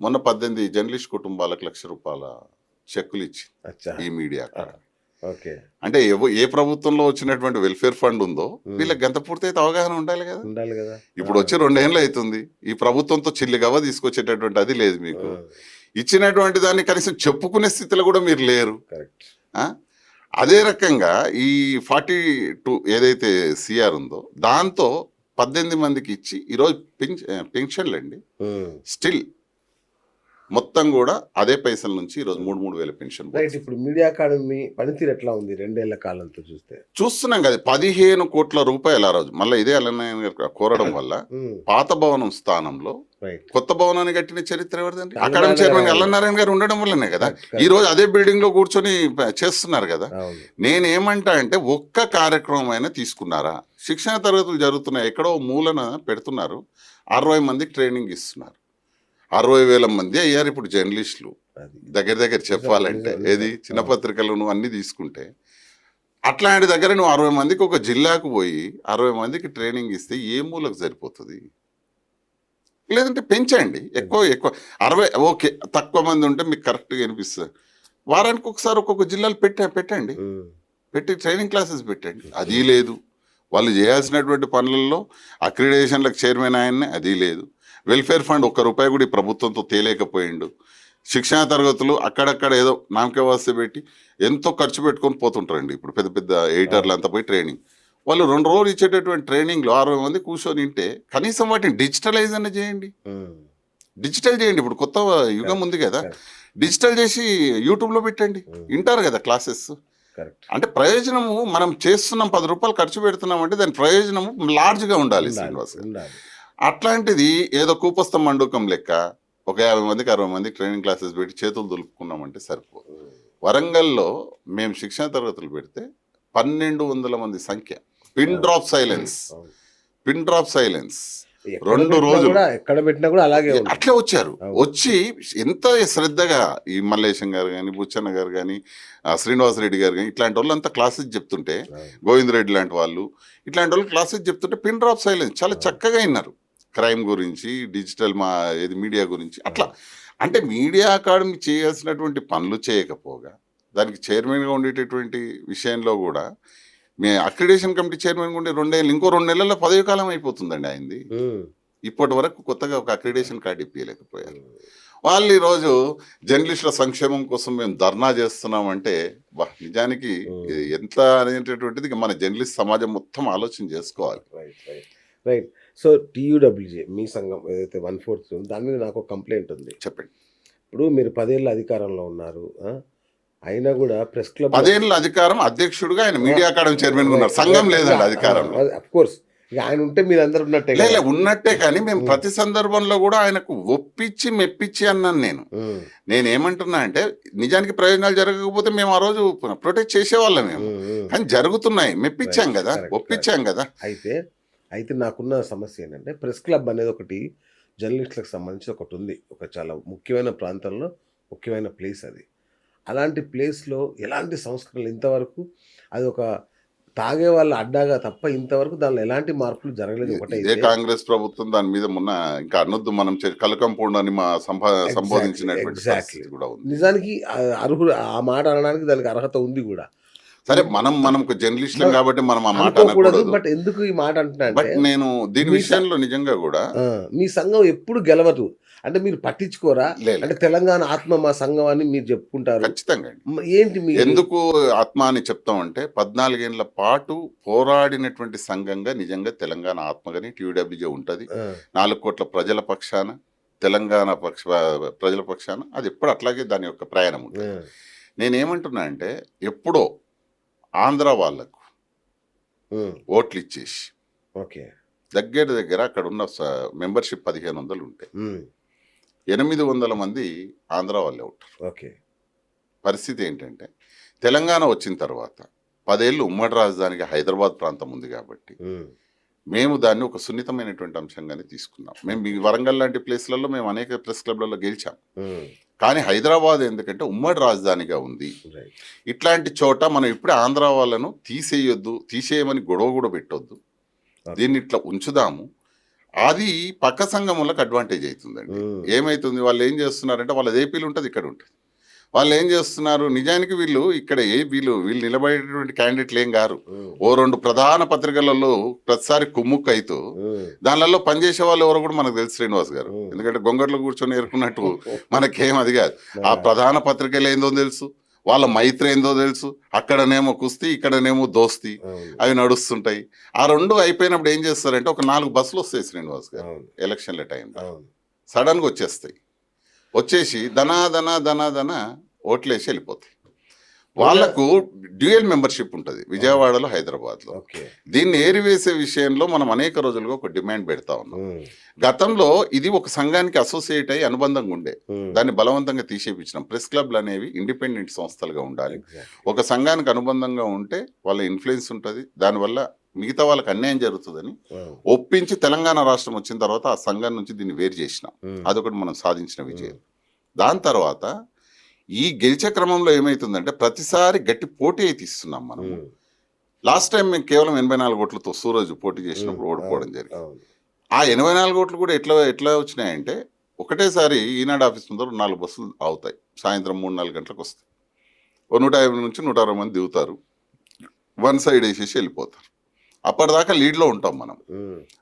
B: మొన్న 18 జర్నలిస్ట్ కుటుంబాలకు ₹1,00,000 చెక్కులు ఇచ్చి ఈ మీడియా. అంటే ఏ ప్రభుత్వంలో వచ్చినటువంటి వెల్ఫేర్ ఫండ్ ఉందో వీళ్ళకి గంత పూర్తి అయితే అవగాహన ఉండాలి కదా. ఇప్పుడు వచ్చి 2 ఏళ్ళు అవుతుంది, ఈ ప్రభుత్వంతో చిల్లిగవ్వ తీసుకొచ్చేటటువంటి అది లేదు మీకు. ఇచ్చినటువంటి దాన్ని కనీసం చెప్పుకునే స్థితిలో కూడా మీరు లేరు. అదే రకంగా ఈ 42 ఏదైతే సిఆర్ ఉందో దాంతో 18 మందికి ఇచ్చి ఈరోజు పెన్షన్లు అండి స్టిల్ మొత్తం కూడా అదే పైసల నుంచి ఈరోజు 3,000 పెన్షన్
A: రైట్. ఇప్పుడు మీడియా అకాడమీ పనితీరు ఎట్లా ఉంది 2 ఏళ్ల కాలంతో చూస్తే?
B: చూస్తున్నాం కదా. 15 కోట్ల రూపాయలు ఆ రోజు మళ్ళీ ఇదే అల్లనారాయణ గారు కోరడం వల్ల పాత భవనం స్థానంలో
A: రైట్.
B: కొత్త భవనాన్ని కట్టిన చరిత్ర ఎవరిదండి?
A: అల్లనారాయణ
B: అకాడమీ చైర్మన్
A: గారు.
B: అల్లనారాయణ గారు ఉండడం వల్లనే కదా
A: Correct.
B: ఈ రోజు అదే బిల్డింగ్ లో కూర్చొని చేస్తున్నారు కదా.
A: అవును.
B: నేనేమంటా అంటే ఒక్క కార్యక్రమం అయినా తీసుకున్నారా? శిక్షణ తరగతులు జరుగుతున్నాయి, ఎక్కడో మూలన పెడుతున్నారు, 60 మందికి ట్రైనింగ్ ఇస్తున్నారు. 60,000 మంది అయ్యారు ఇప్పుడు జర్నలిస్టులు
A: అది.
B: దగ్గర చెప్పాలంటే.
A: నిజం.
B: ఏది చిన్న పత్రికలు నువ్వు అన్ని తీసుకుంటే అట్లాంటి దగ్గర నువ్వు 60 మందికి ఒక జిల్లాకు పోయి 60 మందికి ట్రైనింగ్ ఇస్తే ఏ మూలకు సరిపోతుంది? లేదంటే పెంచండి, ఎక్కువ 60 ఓకే, తక్కువ మంది ఉంటే మీకు కరెక్ట్గా అనిపిస్తుంది. వారానికి ఒకసారి ఒక్కొక్క జిల్లాలు పెట్టండి, పెట్టి ట్రైనింగ్ క్లాసెస్ పెట్టండి. అది లేదు. వాళ్ళు చేయాల్సినటువంటి పనులలో అక్రిడేషన్లకు చైర్మన్ ఆయన్నే, అది లేదు. వెల్ఫేర్ ఫండ్ ₹1 కూడా ఈ ప్రభుత్వంతో తేలేకపోయిండు. శిక్షణ తరగతులు అక్కడక్కడ ఏదో నామకే వాస్తే పెట్టి ఎంతో ఖర్చు పెట్టుకొని పోతుంటారండి. ఇప్పుడు పెద్ద పెద్ద ఎడిటర్లు అంతా పోయి ట్రైనింగ్, వాళ్ళు 2 రోజులు ఇచ్చేటటువంటి ట్రైనింగ్లో 60 మంది కూర్చొని వింటే కనీసం వాటిని డిజిటలైజ్ అన్న చేయండి. డిజిటల్ చేయండి. ఇప్పుడు కొత్త యుగం ఉంది కదా, డిజిటల్ చేసి యూట్యూబ్లో పెట్టండి, వింటారు కదా క్లాసెస్.
A: కరెక్ట్.
B: అంటే ప్రయోజనము మనం చేస్తున్నాం, ₹10 ఖర్చు పెడుతున్నాం అంటే దాని ప్రయోజనము లార్జ్గా ఉండాలి శ్రీనివాస్ గారు.
A: ఉండాలి.
B: అట్లాంటిది ఏదో కూపస్థ మండూకం లెక్క ఒక 50 మందికి 60 మందికి ట్రైనింగ్ క్లాసెస్ పెట్టి చేతులు దులుపుకున్నామంటే సరిపోదు. వరంగల్లో మేము శిక్షణ తరగతులు పెడితే 1,200 మంది సంఖ్య, pin drop silence, pin drop silence, 2 రోజులు
A: ఎక్కడ పెట్టినా కూడా అలాగే ఉంది.
B: అట్లే వచ్చారు. వచ్చి ఎంత శ్రద్ధగా ఈ మల్లేశం గారు కానీ, బుచ్చన్న గారు కానీ, శ్రీనివాసరెడ్డి గారు కానీ ఇట్లాంటి వాళ్ళు అంతా క్లాసెస్ చెప్తుంటే, గోవింద్ రెడ్డి లాంటి వాళ్ళు ఇట్లాంటి వాళ్ళు క్లాసెస్ చెప్తుంటే పిన్ డ్రాప్ సైలెన్స్ చాలా చక్కగా విన్నారు. క్రైమ్ గురించి, డిజిటల్ మీడియా గురించి అట్లా. అంటే మీడియా అకాడమీ చేయాల్సినటువంటి పనులు చేయకపోగా దానికి చైర్మన్గా ఉండేటటువంటి విషయంలో కూడా మీ అక్రిడేషన్ కమిటీ చైర్మన్ ఉండే 2 ఏళ్ళు, ఇంకో 2 నెలల్లో పదవి కాలం అయిపోతుందండి ఆయనది. ఇప్పటి వరకు కొత్తగా ఒక అక్రిడేషన్ కార్డు ఇప్పించలేకపోయారు. వాళ్ళు ఈరోజు జర్నలిస్టుల సంక్షేమం కోసం మేము ధర్నా చేస్తున్నామంటే నిజానికి ఎంత అనేటటువంటిది మన జర్నలిస్ట్ సమాజం మొత్తం ఆలోచన చేసుకోవాలి.
A: రైట్. సో టీయూడబ్ల్యూజే మీ సంఘం ఏదైతే 1/4 దాని మీద నాకు ఒక కంప్లైంట్ ఉంది.
B: చెప్పండి.
A: ఇప్పుడు మీరు 10 ఏళ్ళ అధికారంలో ఉన్నారు, అయినా కూడా ప్రెస్ క్లబ్
B: 10 ఏళ్ళ అధికారం అధ్యక్షుడుగా ఆయన మీడియా అకాడమీ చైర్మన్ ఉన్నారు. సంఘం లేదండి అధికారం.
A: అఫ్ కోర్స్ ఆయన ఉంటే మీరు అందరు ఉన్నట్టే
B: ఉన్నట్టే, కానీ మేము ప్రతి సందర్భంలో కూడా ఆయనకు ఒప్పించి మెప్పించి అన్నాను. నేనేమంటున్నా అంటే నిజానికి ప్రయోజనాలు జరగకపోతే మేము ఆ రోజు ప్రొటెక్ట్ చేసేవాళ్ళం మేము, కానీ జరుగుతున్నాయి, మెప్పించాం కదా, ఒప్పించాం కదా.
A: అయితే నాకున్న సమస్య ఏంటంటే ప్రెస్ క్లబ్ అనేది ఒకటి జర్నలిస్టులకు సంబంధించి ఒకటి ఉంది, ఒక చాలా ముఖ్యమైన ప్రాంతంలో ముఖ్యమైన ప్లేస్ అది. అలాంటి ప్లేస్లో ఎలాంటి సంస్కరణలు ఇంతవరకు, అది ఒక తాగే వాళ్ళ అడ్డాగా తప్ప ఇంతవరకు దానిలో ఎలాంటి మార్పులు జరగలేదు.
B: ఒకటే కాంగ్రెస్ ప్రభుత్వం దాని మీద మొన్న ఇంకా అనొద్దు మనం కలకంపూండి అని సంబోధించినటువంటి కూడా ఉంది.
A: నిజానికి అర్హుడు ఆ మాట అనడానికి దానికి అర్హత ఉంది కూడా.
B: సరే మనం జర్నలిస్టులం కాబట్టి మనం ఆ మాట అనకూడదు.
A: బట్ ఎందుకు ఈ మాట అంటున్నా,
B: నేను దీని విషయంలో నిజంగా కూడా
A: మీ సంఘం ఎప్పుడు గెలవదు అంటే మీరు పట్టించుకోరా? అంటే తెలంగాణ ఆత్మ మా సంఘం అని మీరు చెప్పుకుంటారు.
B: ఖచ్చితంగా.
A: ఏంటి
B: ఎందుకు ఆత్మ అని చెప్తామంటే 14 ఏళ్ల పాటు పోరాడినటువంటి సంఘంగా నిజంగా తెలంగాణ ఆత్మగాని టీయూడబ్ల్యూజే ఉంటుంది. 4 కోట్ల ప్రజల పక్షాన, తెలంగాణ ప్రజల పక్షాన అది ఎప్పుడు అట్లాగే దాని యొక్క ప్రయాణం ఉంటుంది. నేనేమంటున్నా అంటే ఎప్పుడో ఆంధ్ర వాళ్లకు ఓట్లు ఇచ్చేసి దగ్గర అక్కడ ఉన్న మెంబర్షిప్ 1500 ఉంటాయి, 800 మంది ఆంధ్ర వాళ్ళే ఉంటారు. పరిస్థితి ఏంటంటే తెలంగాణ వచ్చిన తర్వాత 10 ఏళ్ళు ఉమ్మడి రాజధానిగా హైదరాబాద్ ప్రాంతం ఉంది కాబట్టి మేము దాన్ని ఒక సున్నితమైనటువంటి అంశంగానే తీసుకున్నాం. మేము ఈ వరంగల్ లాంటి ప్లేస్లలో మేము అనేక ప్రెస్ క్లబ్లలో గెలిచాం, కానీ హైదరాబాద్ ఎందుకంటే ఉమ్మడి రాజధానిగా ఉంది. ఇట్లాంటి చోట మనం ఇప్పుడు ఆంధ్ర వాళ్ళను తీసేయమని గొడవ కూడా పెట్టొద్దు, దీన్ని ఇట్లా ఉంచుదాము. అది పక్క సంఘములకు అడ్వాంటేజ్ అవుతుందండి. ఏమవుతుంది, వాళ్ళు ఏం చేస్తున్నారంటే వాళ్ళ ఏపీలు ఉంటుంది, ఇక్కడ ఉంటుంది. వాళ్ళు ఏం చేస్తున్నారు, నిజానికి వీళ్ళు ఇక్కడ వీళ్ళు నిలబడేటువంటి క్యాండిడేట్లు ఏం గారు. ఓ 2 ప్రధాన పత్రికలలో ప్రతిసారి కుమ్ముక్కు అవుతూ దానిలలో పనిచేసే వాళ్ళు ఎవరో కూడా మనకు తెలుసు శ్రీనివాస్ గారు. ఎందుకంటే గొంగట్లో కూర్చొని ఏరుకున్నట్టు మనకేం అది కాదు. ఆ ప్రధాన పత్రికలు ఏందో తెలుసు, వాళ్ళ మైత్రి ఏందో తెలుసు. అక్కడనేమో కుస్తీ, ఇక్కడనేమో దోస్తీ, అవి నడుస్తుంటాయి. ఆ 2 అయిపోయినప్పుడు ఏం చేస్తారంటే ఒక 4 బస్సులు వస్తాయి శ్రీనివాస్ గారు ఎలక్షన్ల టైంలో, సడన్గా వచ్చేస్తాయి. వచ్చేసి ధన ఓట్లేసి వెళ్ళిపోతాయి. వాళ్లకు డ్యూయల్ మెంబర్షిప్ ఉంటుంది విజయవాడలో, హైదరాబాద్లో.
A: ఓకే.
B: దీన్ని ఏరివేసే విషయంలో మనం అనేక రోజులుగా ఒక డిమాండ్ పెడతా ఉన్నాం. గతంలో ఇది ఒక సంఘానికి అసోసియేట్ అయ్యి అనుబంధంగా ఉండే, దాన్ని బలవంతంగా తీసేపించినాం. ప్రెస్ క్లబ్లు అనేవి ఇండిపెండెంట్ సంస్థలుగా ఉండాలి. ఒక సంఘానికి అనుబంధంగా ఉంటే వాళ్ళ ఇన్ఫ్లుయెన్స్ ఉంటుంది, దానివల్ల మిగతా వాళ్ళకి అన్యాయం జరుగుతుందని ఒప్పించి తెలంగాణ రాష్ట్రం వచ్చిన తర్వాత ఆ సంఘం నుంచి దీన్ని వేరు చేసినాం. అదొకటి మనం సాధించిన విజయం. దాని తర్వాత ఈ గెలిచే క్రమంలో ఏమవుతుందంటే ప్రతిసారి గట్టి పోటీ అయితే ఇస్తున్నాం మనం. లాస్ట్ టైం మేము కేవలం 84 ఓట్లతో సూరజ్ పోటీ చేసినప్పుడు ఓడిపోవడం జరిగింది. ఆ 84 ఓట్లు కూడా ఎట్లా వచ్చినాయంటే ఒకటేసారి ఈనాడు ఆఫీస్ ముందర 4 బస్సులు అవుతాయి, సాయంత్రం 3-4 గంటలకు వస్తాయి. 150 నుంచి 160 మంది దిగుతారు, వన్ సైడ్ వేసేసి వెళ్ళిపోతారు. అప్పటిదాకా లీడ్లో ఉంటాం మనం.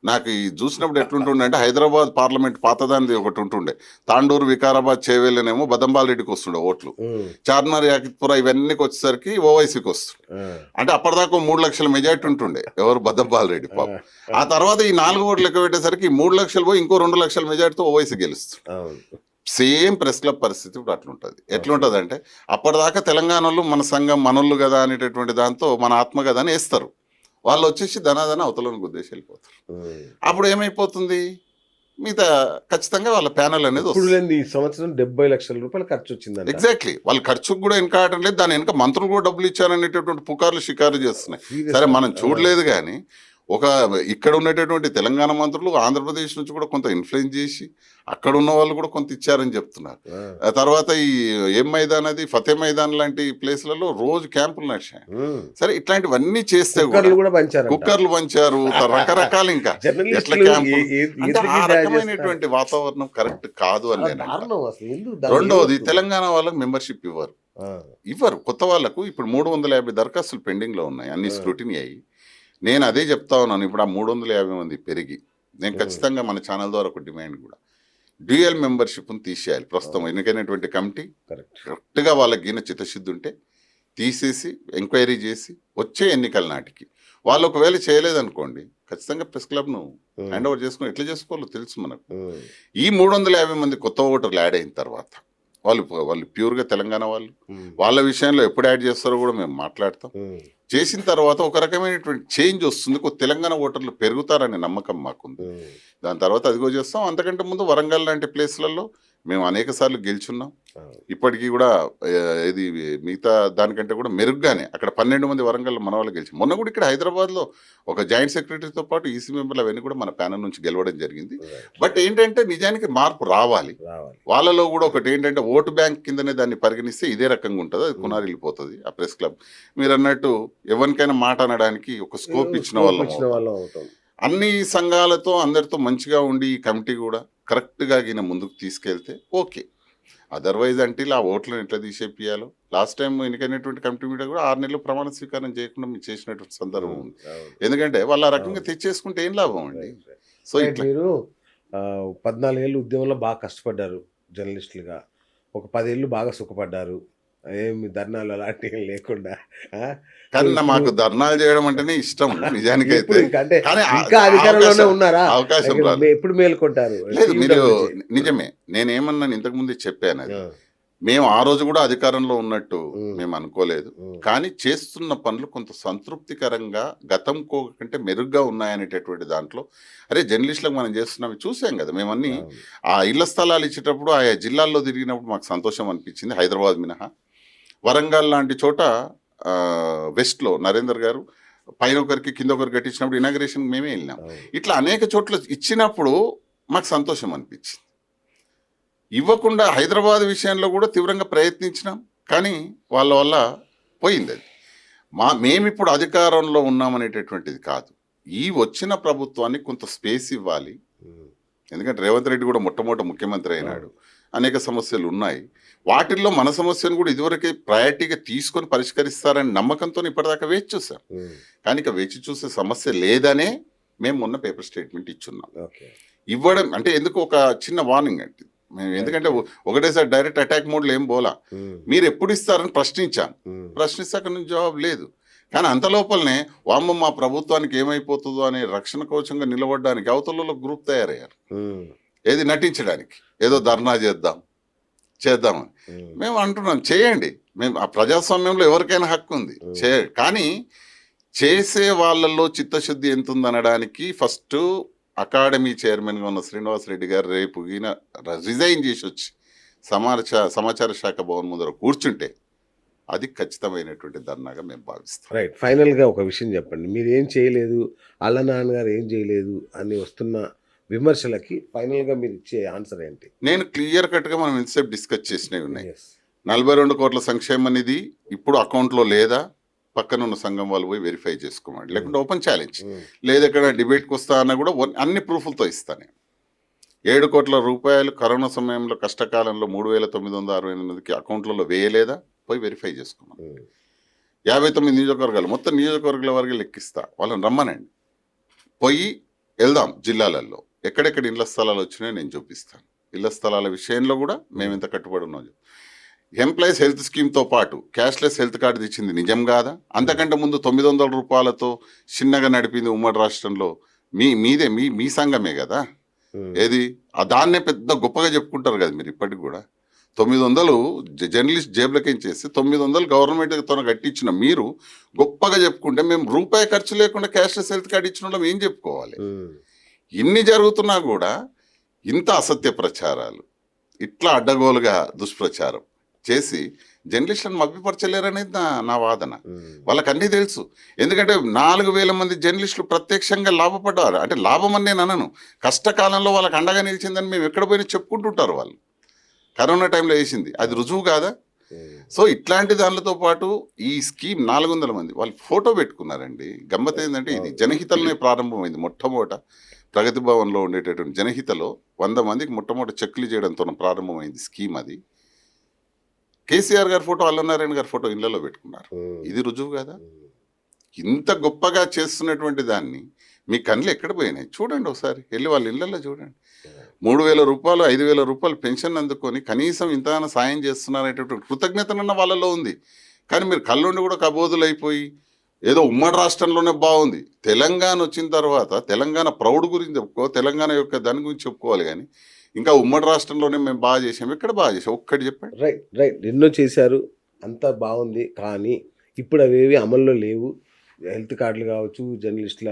B: నాకు ఈ చూసినప్పుడు ఎట్లుంటుండే అంటే హైదరాబాద్ పార్లమెంట్ పాతదానిది ఒకటి ఉంటుండే, తాండూరు, వికారాబాద్, చేవేళ్ళనేమో బదంబాల్ రెడ్డికి వస్తుండే ఓట్లు, చార్మినార్, యాకిత్పుర ఇవన్నీకి వచ్చేసరికి ఓవైసీకి వస్తుండే. అంటే అప్పటిదాకా 3 లక్షల మెజార్టీ ఉంటుండే ఎవరు, బదంబాల్ రెడ్డి పాపం. ఆ తర్వాత ఈ 4 ఓట్లు లెక్క పెట్టేసరికి 3 లక్షలు పోయి ఇంకో 2 లక్షల మెజార్టీతో ఓవైసీ గెలుస్తుంది. సేమ్ ప్రెస్ క్లబ్ పరిస్థితి ఇప్పుడు అట్లుంటుంది. ఎట్లుంటుంది అంటే అప్పటిదాకా తెలంగాణలో మన సంఘం మనోళ్ళు కదా అనేటటువంటి దాంతో మన ఆత్మ కదా అని వేస్తారు, వాళ్ళు వచ్చేసి ధనాధన అవతలను గుద్దేసి వెళ్ళిపోతారు. అప్పుడు ఏమైపోతుంది, మిగతా ఖచ్చితంగా వాళ్ళ ప్యానల్ అనేది వస్తుంది.
A: ఈ సంవత్సరం 70 లక్షల రూపాయలు ఖర్చు వచ్చింది.
B: ఎగ్జాక్ట్లీ, వాళ్ళ ఖర్చుకు కూడా వెనకాడటం లేదు, దాని వెనక మంత్రులు కూడా డబ్బులు ఇచ్చారనేటటువంటి పుకార్లు షికారు చేస్తున్నాయి. సరే మనం చూడలేదు కానీ ఒక ఇక్కడ ఉండేటటువంటి తెలంగాణ మంత్రులు ఆంధ్రప్రదేశ్ నుంచి కూడా కొంత ఇన్ఫ్లుయెన్స్ చేసి అక్కడ ఉన్న వాళ్ళు కూడా కొంత ఇచ్చారని చెప్తున్నారు. తర్వాత ఈ ఏం మైదాన్, అది ఫతే మైదాన్ లాంటి ప్లేస్లలో రోజు క్యాంపులు నడిచాయి. సరే ఇట్లాంటివన్నీ చేస్తే కుక్కర్లు పంచారు, రకరకాలు ఇంకా ఎట్లా క్యాంపులు. అంటే ఆ రకమైనటువంటి వాతావరణం కరెక్ట్ కాదు అని నేను. రెండవది, తెలంగాణ వాళ్ళకి మెంబర్షిప్ ఇవ్వరు కొత్త వాళ్ళకు. ఇప్పుడు 350 దరఖాస్తులు పెండింగ్ లో ఉన్నాయి, అన్ని స్క్రూటినీ అయ్యి. నేను అదే చెప్తా ఉన్నాను, ఇప్పుడు ఆ 350 మంది పెరిగి నేను ఖచ్చితంగా మన ఛానల్ ద్వారా ఒక డిమాండ్ కూడా, డ్యూయల్ మెంబర్షిప్ను తీసేయాలి. ప్రస్తుతం ఎన్నికైనటువంటి కమిటీ కరెక్ట్గా వాళ్ళకి గిన చిత్తశుద్ధి ఉంటే తీసేసి ఎంక్వైరీ చేసి వచ్చే ఎన్నికల నాటికి వాళ్ళు ఒకవేళ చేయలేదనుకోండి ఖచ్చితంగా ప్రెస్ క్లబ్ను హ్యాండ్ ఓవర్ చేసుకుని ఎట్లా చేసుకోవాలో తెలుసు మనకు. ఈ 350 మంది కొత్త ఓటర్లు యాడ్ అయిన తర్వాత వాళ్ళు ప్యూర్గా తెలంగాణ వాళ్ళు, వాళ్ళ విషయంలో ఎప్పుడు యాడ్ చేస్తారో కూడా మేము మాట్లాడతాం. చేసిన తర్వాత ఒక రకమైనటువంటి చేంజ్ వస్తుంది, తెలంగాణ ఓటర్లు పెరుగుతారనే నమ్మకం మాకుంది. దాని తర్వాత అదిగో చేస్తాం. అంతకంటే ముందు వరంగల్ లాంటి ప్లేస్లలో మేము అనేక సార్లు గెలుచున్నాం. ఇప్పటికీ కూడా ఇది మిగతా దానికంటే కూడా మెరుగ్గానే అక్కడ 12 మంది వరంగల్లో మన వాళ్ళు గెలిచాం. మొన్న కూడా ఇక్కడ హైదరాబాద్లో ఒక జాయింట్ సెక్రటరీతో పాటు ఈసీ మెంబర్లు అవన్నీ కూడా మన ప్యానల్ నుంచి గెలవడం జరిగింది. బట్ ఏంటంటే నిజానికి మార్పు రావాలి వాళ్ళలో కూడా. ఒకటి ఏంటంటే ఓటు బ్యాంక్ కిందనే దాన్ని పరిగణిస్తే ఇదే రకంగా ఉంటుంది, అది కునారి వెళ్ళిపోతుంది ఆ ప్రెస్ క్లబ్. మీరు అన్నట్టు ఎవరికైనా మాట అనడానికి ఒక స్కోప్ ఇచ్చిన వాళ్ళం. అన్ని సంఘాలతో అందరితో మంచిగా ఉండి ఈ కమిటీ కూడా కరెక్ట్గా గిన ముందుకు తీసుకెళ్తే ఓకే. అదర్వైజ్ అంటే ఇలా ఓట్లను ఎట్లా తీసేపియాలో లాస్ట్ టైం ఎన్నికైనటువంటి కమిటీ మీద కూడా 6 నెలలు ప్రమాణ స్వీకారం చేయకుండా మీరు చేసినటువంటి సందర్భం ఉంది. ఎందుకంటే వాళ్ళు ఆ రకంగా తెచ్చేసుకుంటే ఏం లాభం అండి. సో ఇట్లా
A: మీరు 14 ఏళ్ళు ఉద్యమంలో బాగా కష్టపడ్డారు జర్నలిస్టులుగా, ఒక 10 ఏళ్ళు బాగా సుఖపడ్డారు, ఏమి ధర్నాలు అలాంటివి లేకుండా.
B: కానీ మాకు ధర్నాలు చేయడం అంటేనే ఇష్టం నిజానికి. అయితే
A: అధికారంలోనే ఉన్నారా,
B: అవకాశం
A: ఎప్పుడు మేల్కొంటారు?
B: లేదు, మీరు నిజమే. నేనేమన్నాను ఇంతకుముందే చెప్పాను, అది మేము ఆ రోజు కూడా అధికారంలో ఉన్నట్టు మేము అనుకోలేదు. కానీ చేస్తున్న పనులు కొంత సంతృప్తికరంగా గతం కంటే మెరుగ్గా ఉన్నాయనేటటువంటి దాంట్లో అరే జర్నలిస్టులకు మనం చేస్తున్నాం చూసాం కదా. మేమన్నీ ఆ ఇళ్ల స్థలాలు ఇచ్చేటప్పుడు ఆయా జిల్లాల్లో తిరిగినప్పుడు మాకు సంతోషం అనిపించింది. హైదరాబాద్ మినహా వరంగల్ లాంటి చోట వెస్ట్లో నరేందర్ గారు పైన ఒకరికి కింద ఒకరికి కట్టించినప్పుడు ఇనాగ్రేషన్ మేమే వెళ్ళినాం. ఇట్లా అనేక చోట్ల ఇచ్చినప్పుడు మాకు సంతోషం అనిపించింది. ఇవ్వకుండా హైదరాబాద్ విషయంలో కూడా తీవ్రంగా ప్రయత్నించినాం, కానీ వాళ్ళ వల్ల పోయింది. అది మేమిప్పుడు అధికారంలో ఉన్నామనేటటువంటిది కాదు, ఈ వచ్చిన ప్రభుత్వానికి కొంత స్పేస్ ఇవ్వాలి. ఎందుకంటే రేవంత్ రెడ్డి కూడా మొట్టమొదటి ముఖ్యమంత్రి అయినాడు, అనేక సమస్యలు ఉన్నాయి. వాటిల్లో మన సమస్యను కూడా ఇదివరకే ప్రయారిటీగా తీసుకొని పరిష్కరిస్తారని నమ్మకంతో ఇప్పటిదాకా వేచి చూసాం. కానీ ఇక వేచి చూసే సమస్య లేదనే మేము మొన్న పేపర్ స్టేట్మెంట్ ఇచ్చున్నాం. ఇవ్వడం అంటే ఎందుకు ఒక చిన్న వార్నింగ్ అంటే మేము, ఎందుకంటే ఒకటేసారి డైరెక్ట్ అటాక్ మోడ్లో ఏం పోలా. మీరు ఎప్పుడు ఇస్తారని ప్రశ్నించాను, ప్రశ్నిస్తే అక్కడ నుంచి జవాబు లేదు. కానీ అంత లోపలనే వామ్మ మా ప్రభుత్వానికి ఏమైపోతుందో అనే రక్షణ కవచంగా నిలబడడానికి అవతలలో గ్రూప్ తయారయ్యారు. ఏది నటించడానికి, ఏదో ధర్నా చేద్దాం, చేద్దామని మేము అంటున్నాం, చేయండి. మేము ఆ ప్రజాస్వామ్యంలో ఎవరికైనా హక్కు ఉంది, కానీ చేసే వాళ్ళల్లో చిత్తశుద్ధి ఎంత ఉందనడానికి ఫస్ట్ అకాడమీ చైర్మన్గా ఉన్న శ్రీనివాసరెడ్డి గారు రేపు ఈయన రిజైన్ చేసి వచ్చి సమాచార శాఖ భవన్ ముందర కూర్చుంటే అది ఖచ్చితమైనటువంటి ధర్నాగా మేము భావిస్తాం.
A: రైట్. ఫైనల్గా ఒక విషయం చెప్పండి, మీరు ఏం చేయలేదు, అల్ల నాన్నగారు ఏం చేయలేదు అని వస్తున్న విమర్శలకి ఫైనల్గా మీరు ఇచ్చే ఆన్సర్ ఏంటి?
B: నేను క్లియర్ కట్గా మనం ఇంతసేపు డిస్కస్ చేసినవి ఉన్నాయి.
A: Yes.
B: 42 కోట్ల సంక్షేమ నిధి ఇప్పుడు అకౌంట్లో లేదా, పక్కన ఉన్న సంఘం వాళ్ళు పోయి వెరిఫై చేసుకోమండి, లేకుంటే ఓపెన్ ఛాలెంజ్, లేదా ఎక్కడ డిబేట్కి వస్తా అన్నా కూడా అన్ని ప్రూఫ్లతో ఇస్తాను. 7 కోట్ల రూపాయలు కరోనా సమయంలో కష్టకాలంలో 3,968 అకౌంట్లలో వేయలేదా, పోయి వెరిఫై చేసుకోమని. 59 నియోజకవర్గాలు, మొత్తం నియోజకవర్గాల వరకు లెక్కిస్తా, వాళ్ళని రమ్మనండి, పోయి వెళ్దాం జిల్లాలలో ఎక్కడెక్కడ ఇళ్ల స్థలాలు వచ్చినాయో నేను చూపిస్తాను. ఇళ్ల స్థలాల విషయంలో కూడా మేము ఎంత కట్టుబడి ఉన్నాం. ఎంప్లాయీస్ హెల్త్ స్కీమ్తో పాటు క్యాష్లెస్ హెల్త్ కార్డు ఇచ్చింది నిజం కాదా? అంతకంటే ముందు 900 రూపాయలతో చిన్నగా నడిపింది ఉమ్మడి రాష్ట్రంలో మీదే మీ సంఘమే కదా. ఏది దాన్నే పెద్ద గొప్పగా చెప్పుకుంటారు కదా మీరు ఇప్పటికి కూడా. 900 జర్నలిస్ట్ జేబులకేం చేసి 900 గవర్నమెంట్తో కట్టించిన మీరు గొప్పగా చెప్పుకుంటే, మేము రూపాయి ఖర్చు లేకుండా క్యాష్లెస్ హెల్త్ కార్డు ఇచ్చిన వాళ్ళం ఏం చెప్పుకోవాలి? ఇన్ని జరుగుతున్నా కూడా ఇంత అసత్య ప్రచారాలు, ఇట్లా అడ్డగోలుగా దుష్ప్రచారం చేసి జర్నలిస్టులను మభ్యపరచలేరనేది నా వాదన. వాళ్ళకి అన్నీ తెలుసు. ఎందుకంటే 4,000 మంది జర్నలిస్టులు ప్రత్యక్షంగా లాభపడ్డారు. అంటే లాభం అని నేను అనను, కష్టకాలంలో వాళ్ళకి అండగా నిలిచిందని మేము ఎక్కడ పోయినా చెప్పుకుంటుంటారు. వాళ్ళు కరోనా టైంలో వేసింది అది రుజువు కాదా? సో ఇట్లాంటి దానితో పాటు ఈ స్కీమ్ 400 మంది వాళ్ళు ఫోటో పెట్టుకున్నారండి. గమ్మత్ ఏంటంటే ఇది జనహితలోనే ప్రారంభమైంది. మొట్టమొదట ప్రగతి భవన్లో ఉండేటటువంటి జనహితలో 100 మందికి మొట్టమొదటి చెక్లు చేయడంతో ప్రారంభమైంది స్కీమ్. అది కేసీఆర్ గారి ఫోటో, అల్లనారాయణ గారి ఫోటో ఇళ్లలో పెట్టుకున్నారు. ఇది రుజువు కదా? ఇంత గొప్పగా చేస్తున్నటువంటి దాన్ని మీ కళ్ళు ఎక్కడ పోయినాయి చూడండి, ఒకసారి వెళ్ళి వాళ్ళ ఇళ్లలో చూడండి. 3,000 రూపాయలు 5,000 రూపాయలు పెన్షన్ అందుకొని కనీసం ఇంత సాయం చేస్తున్నారనేటటువంటి కృతజ్ఞతనన్న వాళ్ళలో ఉంది. కానీ మీరు కళ్ళుండి కూడా కబోదులైపోయి ఏదో ఉమ్మడి రాష్ట్రంలోనే బాగుంది, తెలంగాణ వచ్చిన తర్వాత తెలంగాణ ప్రౌడ్ గురించి చెప్పుకో, తెలంగాణ యొక్క దాని గురించి చెప్పుకోవాలి. కానీ ఇంకా ఉమ్మడి రాష్ట్రంలోనే మేము బాగా చేసాం, ఎక్కడ బాగా చేసాం ఒక్కటి చెప్పండి.
A: రైట్. ఎన్నో చేశారు, అంతా బాగుంది, కానీ ఇప్పుడు అవేవి అమల్లో లేవు. హెల్త్ కార్డులు కావచ్చు, జర్నలిస్టుల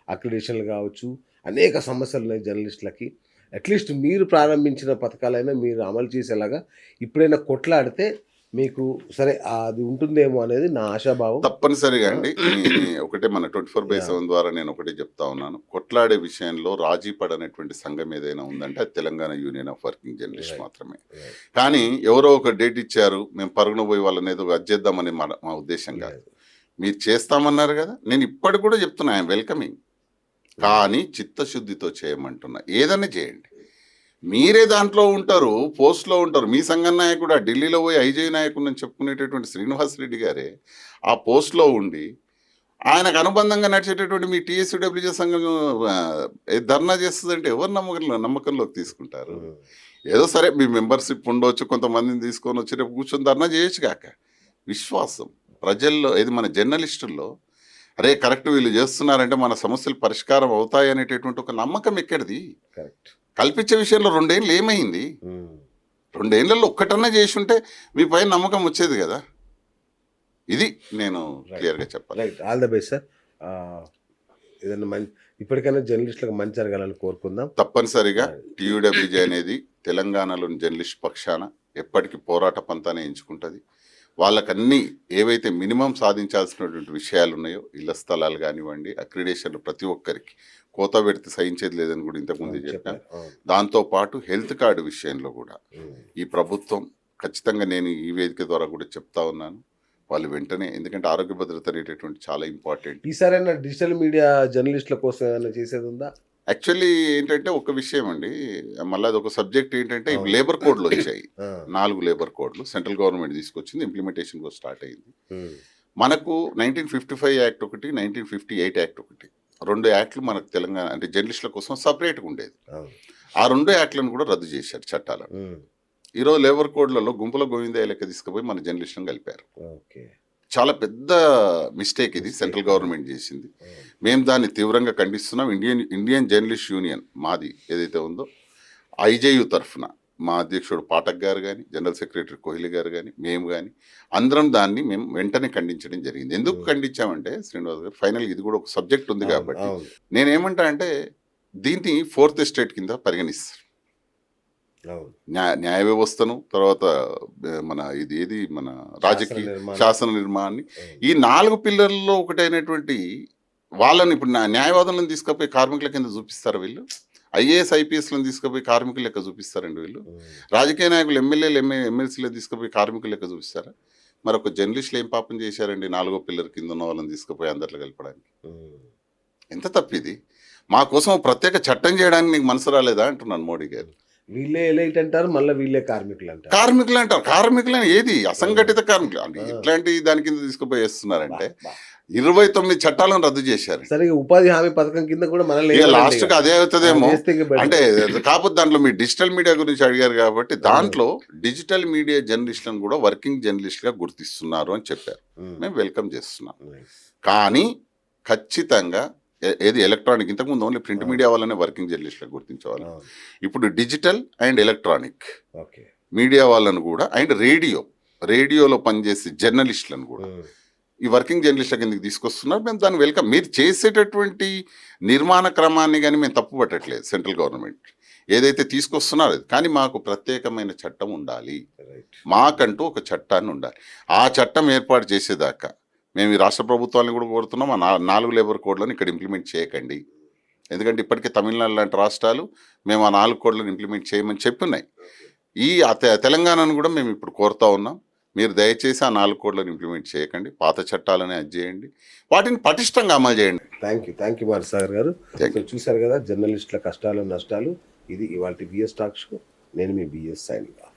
A: అక్రిడేషన్లు కావచ్చు, అనేక సమస్యలు ఉన్నాయి జర్నలిస్టులకి. అట్లీస్ట్ మీరు ప్రారంభించిన పథకాలైనా మీరు అమలు చేసేలాగా ఇప్పుడైనా కొట్లాడితే మీకు సరే అది ఉంటుందేమో అనేది నా ఆశాభావం.
B: తప్పనిసరిగా అండి. ఒకటే మన 24/7 ద్వారా నేను ఒకటే చెప్తా ఉన్నాను, కొట్లాడే విషయంలో రాజీ పడనేటువంటి సంఘం ఏదైనా ఉందంటే అది Telangana union of working journalist మాత్రమే. కానీ ఎవరో ఒక డేట్ ఇచ్చారు, మేము పరుగున పోయి వాళ్ళని ఏదో అజ్జేద్దామని మా ఉద్దేశం కాదు. మీరు చేస్తామన్నారు కదా, నేను ఇప్పటికి కూడా చెప్తున్నా, ఐఎమ్ వెల్కమింగ్. కానీ చిత్తశుద్ధితో చేయమంటున్నా, ఏదైనా చేయండి. మీరే దాంట్లో ఉంటారు, పోస్ట్లో ఉంటారు. మీ సంఘం నాయకుడు ఆ ఢిల్లీలో పోయి ఐజీ నాయకుడు అని చెప్పుకునేటటువంటి శ్రీనివాసరెడ్డి గారే ఆ పోస్ట్లో ఉండి ఆయనకు అనుబంధంగా నడిచేటటువంటి మీ టీఎస్యూడబ్ల్యూజే సంఘం ధర్నా చేస్తుందంటే ఎవరు నమ్మకంలోకి తీసుకుంటారు? ఏదో సరే మీ మెంబర్షిప్ ఉండవచ్చు, కొంతమందిని తీసుకొని వచ్చి రేపు కూర్చొని ధర్నా చేయొచ్చు కాక. విశ్వాసం ప్రజల్లో, ఇది మన జర్నలిస్టుల్లో, అరే కరెక్ట్ వీళ్ళు చేస్తున్నారంటే మన సమస్యలు పరిష్కారం అవుతాయి అనేటటువంటి ఒక నమ్మకం ఎక్కడిది?
A: కరెక్ట్.
B: కల్పించే విషయంలో 2 ఏళ్ళు ఏమైంది? 2 ఏళ్లలో ఒక్కటన్నా చేసి ఉంటే మీ పైన నమ్మకం వచ్చేది కదా. ఇది నేను క్లియర్గా చెప్పాలి.
A: Right. All the best sir. ఏదన్నా ఇప్పటికైనా జర్నలిస్టులకు మంచి జరగాలని కోరుకుందాం.
B: తప్పనిసరిగా టీయూడబ్ల్యూజే అనేది తెలంగాణలోని జర్నలిస్ట్ పక్షాన ఎప్పటికీ పోరాట పంతానే ఎంచుకుంటుంది. వాళ్ళకన్నీ ఏవైతే మినిమం సాధించాల్సినటువంటి విషయాలు ఉన్నాయో, ఇళ్ల స్థలాలు కానివ్వండి, అక్రిడేషన్లు ప్రతి ఒక్కరికి కోత పెడితే సహించేది లేదని కూడా ఇంతకుముందు చెప్పాను. దాంతోపాటు హెల్త్ కార్డు విషయంలో కూడా ఈ ప్రభుత్వం ఖచ్చితంగా, నేను ఈ వేదిక ద్వారా కూడా చెప్తా ఉన్నాను, వాళ్ళు వెంటనే, ఎందుకంటే ఆరోగ్య భద్రత అనేటటువంటి చాలా ఇంపార్టెంట్.
A: ఈసారైనా డిజిటల్ మీడియా జర్నలిస్టుల కోసం ఏమైనా చేసేది ఉందా?
B: యాక్చువల్లీ ఏంటంటే ఒక విషయం అండి, మళ్ళీ అది ఒక సబ్జెక్ట్ ఏంటంటే, ఇవి లేబర్ కోడ్లు వచ్చాయి. 4 లేబర్ కోడ్లు సెంట్రల్ గవర్నమెంట్ తీసుకొచ్చింది, ఇంప్లిమెంటేషన్ కూడా స్టార్ట్ అయింది. మనకు 1955 యాక్ట్ ఒకటి, 1958 యాక్ట్ ఒకటి, 2 యాక్ట్లు మనకు తెలంగాణ అంటే జర్నలిస్టుల కోసం సపరేట్గా ఉండేది. ఆ 2 యాక్ట్లను కూడా రద్దు చేశారు చట్టాలను. ఈరోజు లేబర్ కోడ్లలో గుంపుల గోవిందయ్య లెక్క తీసుకుపోయి మన జర్నలిస్టులను కలిపారు. చాలా పెద్ద మిస్టేక్ ఇది, సెంట్రల్ గవర్నమెంట్ చేసింది. మేము దాన్ని తీవ్రంగా ఖండిస్తున్నాం. ఇండియన్ జర్నలిస్ట్ యూనియన్ మాది ఏదైతే ఉందో, ఐజేయు తరఫున మా అధ్యక్షుడు పాఠక్ గారు కానీ, జనరల్ సెక్రటరీ కోహ్లీ గారు కానీ, మేము కానీ అందరం దాన్ని మేము వెంటనే ఖండించడం జరిగింది. ఎందుకు ఖండించామంటే శ్రీనివాస్ గారు, ఫైనల్ ఇది కూడా ఒక సబ్జెక్ట్ ఉంది కాబట్టి
A: అవును.
B: నేనేమంటా అంటే దీన్ని ఫోర్త్ ఎస్టేట్ కింద పరిగణిస్తారు.
A: అవును.
B: న్యాయ వ్యవస్థను, తర్వాత మన ఏది మన రాజకీయ శాసన నిర్మాణాన్ని, ఈ 4 పిల్లర్లలో ఒకటైనటువంటి వాళ్ళని ఇప్పుడు న్యాయవాదులను తీసుకుపోయి కార్మికుల కింద చూపిస్తారు వీళ్ళు. ఐఏఎస్ ఐపీఎస్లను తీసుకుపోయి కార్మికుల లెక్క చూపిస్తారండి వీళ్ళు. రాజకీయ నాయకులు ఎమ్మెల్యేలు ఎమ్మెల్సీలు తీసుకుపోయి కార్మికుల లెక్క చూపిస్తారా? మరొక జర్నలిస్టులు ఏం పాపం చేశారండి 4వ పిల్లర్ కింద ఉన్న వాళ్ళని తీసుకుపోయి అందరిలో కలపడానికి? ఎంత తప్పిది. మా కోసం ప్రత్యేక చట్టం చేయడానికి నీకు మనసు రాలేదా అంటున్నాను మోడీ గారు.
A: వీళ్ళే ఎలైట్ అంటారు, మళ్ళీ వీళ్ళే కార్మికులు అంటారు.
B: కార్మికులు అంటారు. కార్మికులని ఏది అసంఘటిత కార్మికులు అంటే ఇట్లాంటి దాని కింద తీసుకుపోయి వేస్తున్నారంటే 29 చట్టాలను రద్దు చేశారు.
A: సరే, ఉపాధి హామీ పథకం కింద కూడా మనల్ని
B: లాస్ట్ కి అదే అవుతుందేమో అంటే, కాకపోతే దాంట్లో మీరు డిజిటల్ మీడియా గురించి అడిగారు కాబట్టి దాంట్లో డిజిటల్ మీడియా జర్నలిస్టులను కూడా వర్కింగ్ జర్నలిస్ట్ గా గుర్తిస్తున్నారు అని చెప్పారు. మేము వెల్కమ్ చేస్తున్నాం. కానీ ఖచ్చితంగా ఏది ఎలక్ట్రానిక్, ఇంతకుముందు ఓన్లీ ప్రింట్ మీడియా వాళ్ళనే వర్కింగ్ జర్నలిస్ట్గా గుర్తించేవాళ్ళు. ఇప్పుడు డిజిటల్ అండ్ ఎలక్ట్రానిక్ మీడియా వాళ్ళను కూడా, అండ్ రేడియోలో పనిచేసే జర్నలిస్టులను కూడా ఈ వర్కింగ్ జర్నలిస్ట్ల కిందకి తీసుకొస్తున్నారు. మేము దాన్ని వెల్కమ్. మీరు చేసేటటువంటి నిర్మాణ క్రమాన్ని కానీ మేము తప్పు పట్టట్లేదు. సెంట్రల్ గవర్నమెంట్ ఏదైతే తీసుకొస్తున్నారో అది, కానీ మాకు ప్రత్యేకమైన చట్టం ఉండాలి, మాకంటూ ఒక చట్టాన్ని ఉండాలి. ఆ చట్టం ఏర్పాటు చేసేదాకా మేము ఈ రాష్ట్ర ప్రభుత్వాన్ని కూడా కోరుతున్నాం, ఆ 4 లేబర్ కోడ్లను ఇక్కడ ఇంప్లిమెంట్ చేయకండి. ఎందుకంటే ఇప్పటికే తమిళనాడు లాంటి రాష్ట్రాలు మేము ఆ 4 కోడ్లను ఇంప్లిమెంట్ చేయమని చెప్పున్నాయి. ఈ తెలంగాణను కూడా మేము ఇప్పుడు కోరుతా ఉన్నాం, మీరు దయచేసి ఆ 4 కోడ్లను ఇంప్లిమెంట్ చేయకండి, పాత చట్టాలని అది చేయండి, వాటిని పటిష్టంగా అమలు చేయండి.
A: థ్యాంక్ యూ మానసాగర్ గారు. చూశారు కదా జర్నలిస్టుల కష్టాలు నష్టాలు. ఇది ఇవాళ బిఎస్ టాక్ షో. నేను మీ బిఎస్ సైనింగ్ ఆఫ్.